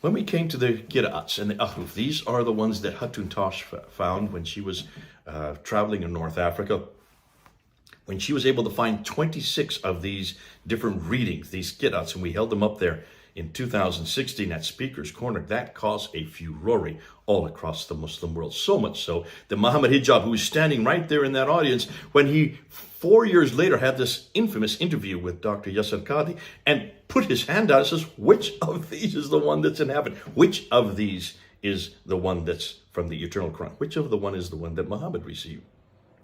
When we came to the Qira'ats and the Ahruf, these are the ones that Hatun Tash found when she was traveling in North Africa. When she was able to find 26 of these different readings, these Qira'ats, and we held them up there in 2016 at Speaker's Corner, that caused a furore all across the Muslim world. So much so that Muhammad Hijab, who was standing right there in that audience, when he 4 years later had this infamous interview with Dr. Yasser Qadi and put his hand out and says, which of these is the one that's in heaven? Which of these is the one that's from the eternal Quran? Which of the one is the one that Muhammad received?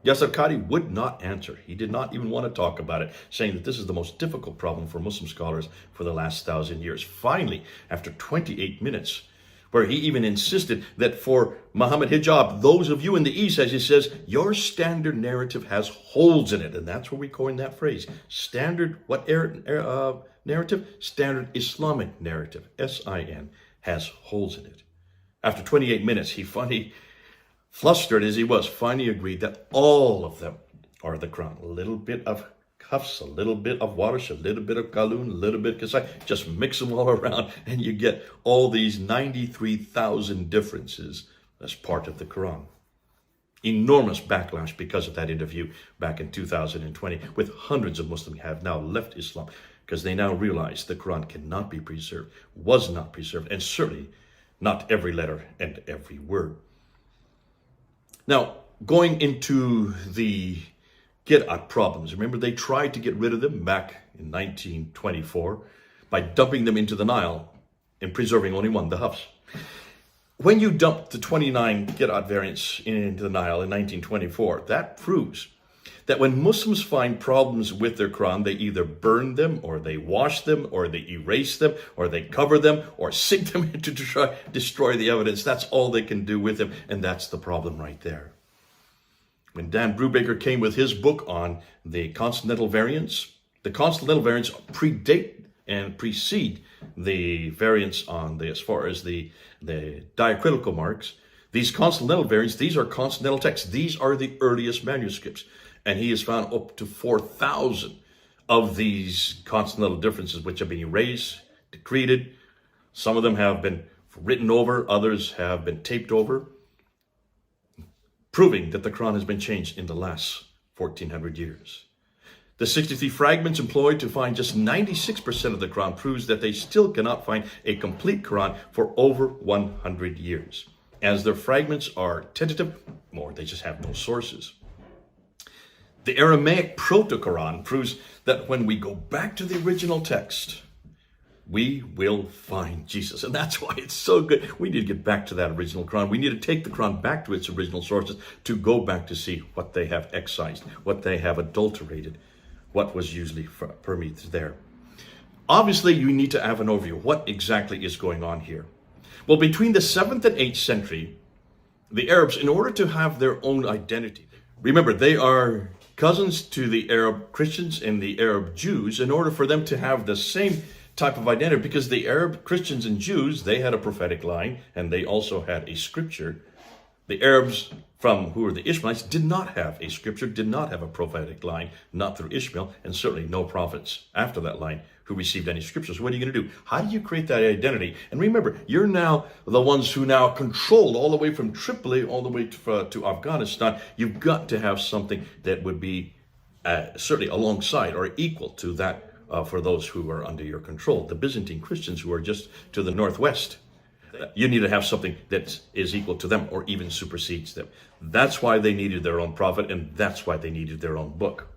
Yasser Qadi would not answer. He did not even want to talk about it, saying that this is the most difficult problem for Muslim scholars for the last 1,000 years. Finally, after 28 minutes, where he even insisted that for Muhammad Hijab, those of you in the East, as he says, your standard narrative has holes in it. And that's where we coined that phrase. Standard, what narrative? Standard Islamic narrative, S-I-N, has holes in it. After 28 minutes, he finally, flustered as he was, finally agreed that all of them are the Quran. A little bit of Hafs, a little bit of Warsh, a little bit of Qalun, a little bit of Kasai. Just mix them all around and you get all these 93,000 differences as part of the Quran. Enormous backlash because of that interview back in 2020, with hundreds of Muslims have now left Islam because they now realize the Quran cannot be preserved, was not preserved, and certainly not every letter and every word. Now, going into the Qira'at problems, remember they tried to get rid of them back in 1924 by dumping them into the Nile and preserving only one, the Hafs. When you dump the 29 Qira'at variants into the Nile in 1924, that proves that when Muslims find problems with their Quran, they either burn them, or they wash them, or they erase them, or they cover them, or sink them to destroy the evidence. That's all they can do with them, and that's the problem right there. When Dan Brubaker came with his book on the consonantal variants, the consonantal variants predate and precede the variants on the, as far as the diacritical marks. These consonantal variants, these are consonantal texts. These are the earliest manuscripts. And he has found up to 4,000 of these consonantal differences which have been erased, decreted. Some of them have been written over, others have been taped over, proving that the Quran has been changed in the last 1,400 years. The 63 fragments employed to find just 96% of the Quran proves that they still cannot find a complete Quran for over 100 years. As their fragments are tentative, or they just have no sources. The Aramaic Proto-Quran proves that when we go back to the original text, we will find Jesus. And that's why it's so good. We need to get back to that original Quran. We need to take the Quran back to its original sources to go back to see what they have excised, what they have adulterated, what was usually permeated there. Obviously, you need to have an overview. What exactly is going on here? Well, between the 7th and 8th century, the Arabs, in order to have their own identity, remember, they are cousins to the Arab Christians and the Arab Jews, in order for them to have the same type of identity, because the Arab Christians and Jews, they had a prophetic line and they also had a scripture. The Arabs, from who are the Ishmaelites did not have a scripture, did not have a prophetic line, not through Ishmael, and certainly no prophets after that line who received any scriptures. What are you going to do? How do you create that identity? And remember, you're now the ones who now control all the way from Tripoli all the way to Afghanistan. You've got to have something that would be certainly alongside or equal to that for those who are under your control. The Byzantine Christians who are just to the northwest, you need to have something that is equal to them or even supersedes them. That's why they needed their own prophet, and that's why they needed their own book.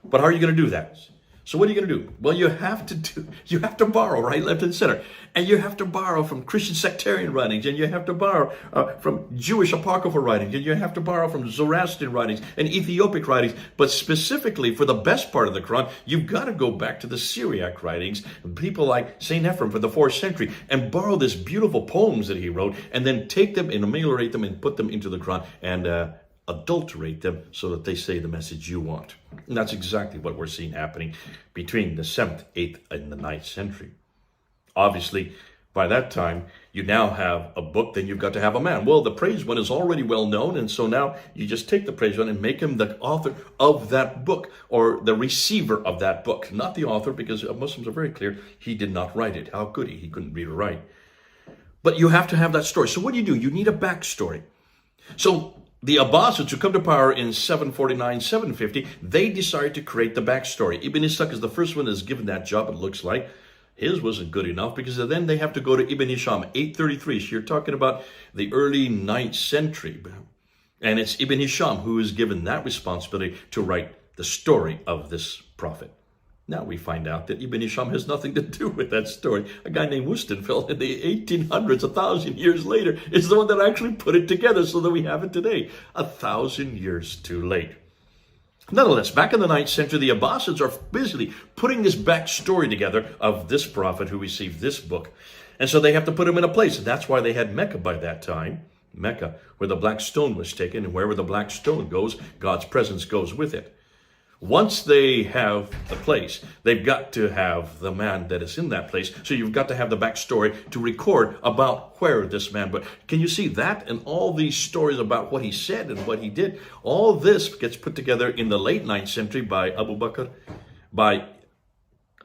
But how are you going to do that? So what are you going to do? Well, you have to borrow right, left, and center. And you have to borrow from Christian sectarian writings, and you have to borrow from Jewish apocryphal writings, and you have to borrow from Zoroastrian writings and Ethiopic writings. But specifically for the best part of the Quran, you've got to go back to the Syriac writings, people like St. Ephraim from the 4th century, and borrow these beautiful poems that he wrote, and then take them and ameliorate them and put them into the Quran and adulterate them so that they say the message you want. And that's exactly what we're seeing happening between the 7th, 8th, and the 9th century. Obviously, by that time, you now have a book, then you've got to have a man. Well, the praised one is already well known, and so now you just take the praised one and make him the author of that book, or the receiver of that book. Not the author, because Muslims are very clear, he did not write it. How could he? He couldn't read or write. But you have to have that story. So what do? You need a backstory. So the Abbasids, who come to power in 749, 750, they decided to create the backstory. Ibn Ishaq is the first one that's given that job, it looks like. His wasn't good enough, because then they have to go to Ibn Hisham, 833. So you're talking about the early 9th century. And it's Ibn Hisham who is given that responsibility to write the story of this prophet. Now we find out that Ibn Hisham has nothing to do with that story. A guy named Wostenfeld in the 1800s, 1,000 years later, is the one that actually put it together so that we have it today. 1,000 years too late. Nonetheless, back in the 9th century, the Abbasids are busily putting this backstory together of this prophet who received this book. And so they have to put him in a place. And that's why they had Mecca by that time. Mecca, where the black stone was taken. And wherever the black stone goes, God's presence goes with it. Once they have the place, they've got to have the man that is in that place. So you've got to have the backstory to record about where this man, but can you see that and all these stories about what he said and what he did? All this gets put together in the late 9th century by Abu Bakr, by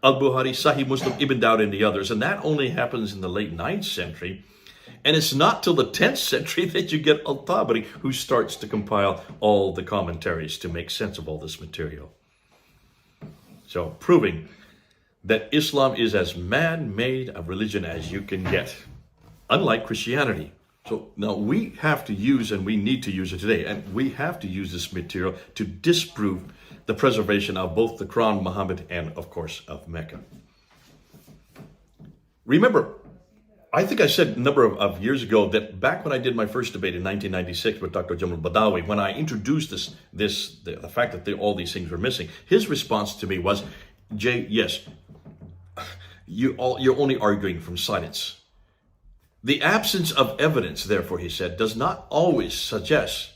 Al-Bukhari, Sahih Muslim, Ibn Dawud, and the others. And that only happens in the late 9th century. And it's not till the 10th century that you get Al-Tabari, who starts to compile all the commentaries to make sense of all this material. So, proving that Islam is as man-made a religion as you can get, unlike Christianity. So now we have to use, and we need to use it today, and we have to use this material to disprove the preservation of both the Quran, Muhammad, and of course of Mecca. Remember, I think I said a number of years ago that back when I did my first debate in 1996 with Dr. Jamal Badawi, when I introduced the fact that all these things were missing, his response to me was, Jay, yes, you're only arguing from silence. The absence of evidence, therefore, he said, does not always suggest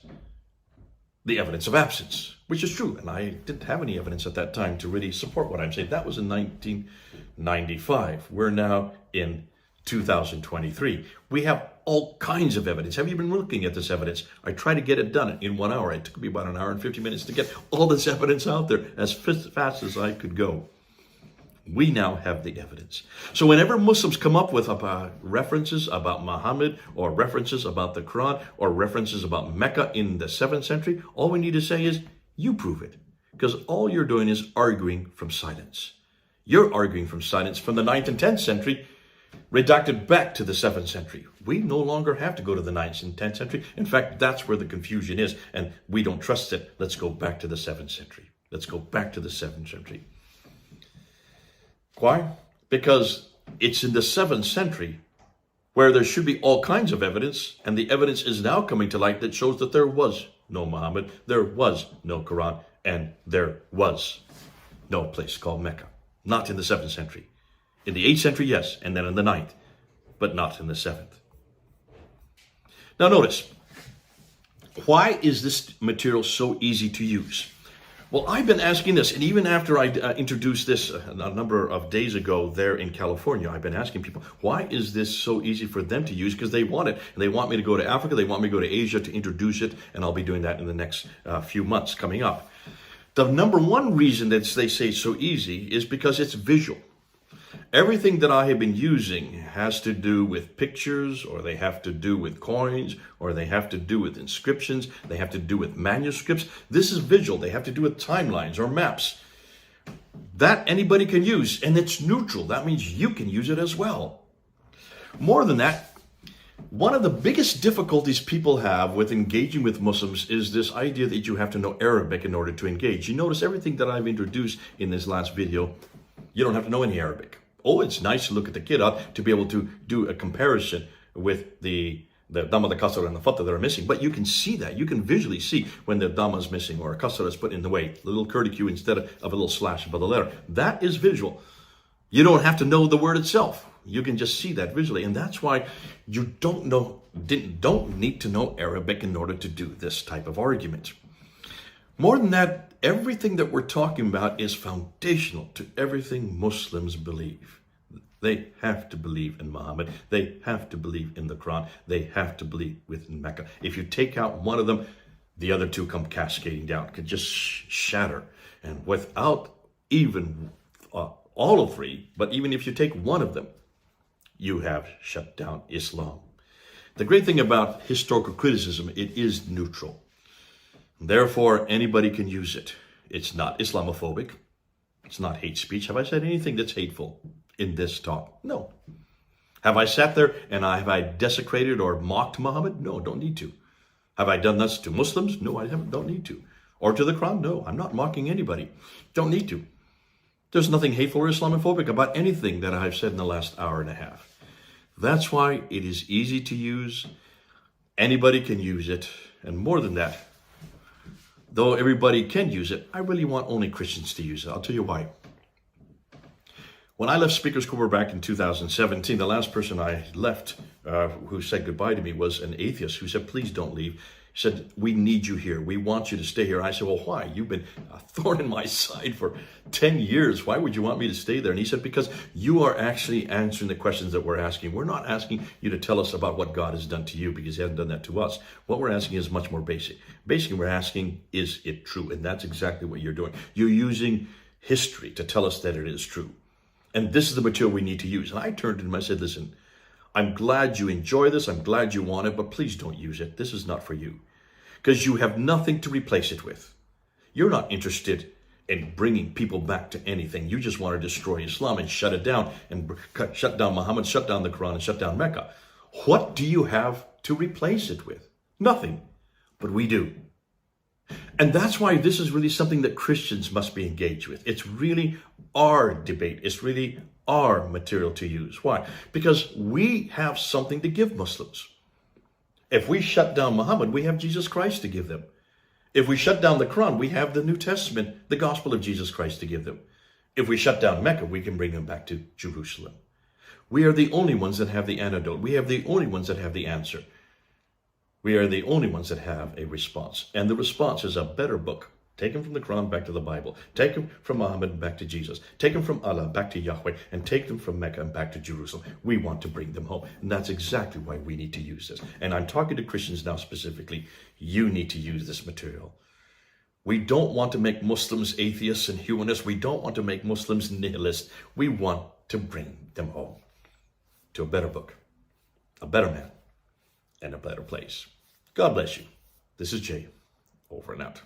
the evidence of absence, which is true. And I didn't have any evidence at that time to really support what I'm saying. That was in 1995. We're now in 2023. We have all kinds of evidence. Have you been looking at this evidence? I tried to get it done in 1 hour. It took me about an hour and 50 minutes to get all this evidence out there as fast as I could go. We now have the evidence. So whenever Muslims come up with references about Muhammad, or references about the Quran, or references about Mecca in the 7th century, all we need to say is, you prove it. Because all you're doing is arguing from silence. You're arguing from silence from the 9th and 10th century, redacted back to the 7th century. We no longer have to go to the 9th and 10th century. In fact, that's where the confusion is, and we don't trust it. Let's go back to the 7th century. Let's go back to the 7th century. Why? Because it's in the 7th century where there should be all kinds of evidence, and the evidence is now coming to light that shows that there was no Muhammad, there was no Quran, and there was no place called Mecca. Not in the 7th century. In the 8th century, yes, and then in the 9th, but not in the 7th. Now notice, why is this material so easy to use? Well, I've been asking this, and even after I introduced this a number of days ago there in California, I've been asking people, why is this so easy for them to use? Because they want it, and they want me to go to Africa, they want me to go to Asia to introduce it, and I'll be doing that in the next few months coming up. The number one reason that they say it's so easy is because it's visual. Everything that I have been using has to do with pictures, or they have to do with coins, or they have to do with inscriptions, they have to do with manuscripts. This is visual. They have to do with timelines or maps. That anybody can use, and it's neutral. That means you can use it as well. More than that, one of the biggest difficulties people have with engaging with Muslims is this idea that you have to know Arabic in order to engage. You notice everything that I've introduced in this last video, you don't have to know any Arabic. Oh, it's nice to look at the Qur'an to be able to do a comparison with the Dhamma, the Kasra, and the Fatha that are missing. But you can see that. You can visually see when the Dhamma is missing or a Kasra is put in the way, a little curlicue instead of a little slash above the letter. That is visual. You don't have to know the word itself. You can just see that visually. And that's why you don't need to know Arabic in order to do this type of argument. More than that, everything that we're talking about is foundational to everything Muslims believe. They have to believe in Muhammad. They have to believe in the Qur'an. They have to believe within Mecca. If you take out one of them, the other two come cascading down, could just shatter. And without even all of three, but even if you take one of them, you have shut down Islam. The great thing about historical criticism, it is neutral. Therefore, anybody can use it. It's not Islamophobic. It's not hate speech. Have I said anything that's hateful in this talk? No. Have I sat there and have I desecrated or mocked Muhammad? No, don't need to. Have I done this to Muslims? No, I haven't, don't need to. Or to the Quran? No, I'm not mocking anybody. Don't need to. There's nothing hateful or Islamophobic about anything that I've said in the last hour and a half. That's why it is easy to use. Anybody can use it. And more than that, though everybody can use it, I really want only Christians to use it. I'll tell you why. When I left Speakers Corps back in 2017, the last person I left who said goodbye to me was an atheist who said, please don't leave. He said, we need you here. We want you to stay here. I said, well, why? You've been a thorn in my side for 10 years. Why would you want me to stay there? And he said, because you are actually answering the questions that we're asking. We're not asking you to tell us about what God has done to you, because he hasn't done that to us. What we're asking is much more basic. Basically, we're asking, is it true? And that's exactly what you're doing. You're using history to tell us that it is true. And this is the material we need to use. And I turned to him and I said, listen, I'm glad you enjoy this. I'm glad you want it, but please don't use it. This is not for you. Because you have nothing to replace it with. You're not interested in bringing people back to anything. You just want to destroy Islam and shut it down, and shut down Muhammad, shut down the Quran, and shut down Mecca. What do you have to replace it with? Nothing. But we do. And that's why this is really something that Christians must be engaged with. It's really our debate. It's really our material to use. Why? Because we have something to give Muslims. If we shut down Muhammad, we have Jesus Christ to give them. If we shut down the Quran, we have the New Testament, the gospel of Jesus Christ to give them. If we shut down Mecca, we can bring them back to Jerusalem. We are the only ones that have the antidote. We have the only ones that have the answer. We are the only ones that have a response. And the response is a better book. Taken from the Quran back to the Bible. Taken from Muhammad back to Jesus. Taken from Allah back to Yahweh. And take them from Mecca and back to Jerusalem. We want to bring them home. And that's exactly why we need to use this. And I'm talking to Christians now specifically. You need to use this material. We don't want to make Muslims atheists and humanists. We don't want to make Muslims nihilists. We want to bring them home to a better book, a better man, and a better place. God bless you. This is Jay. Over and out.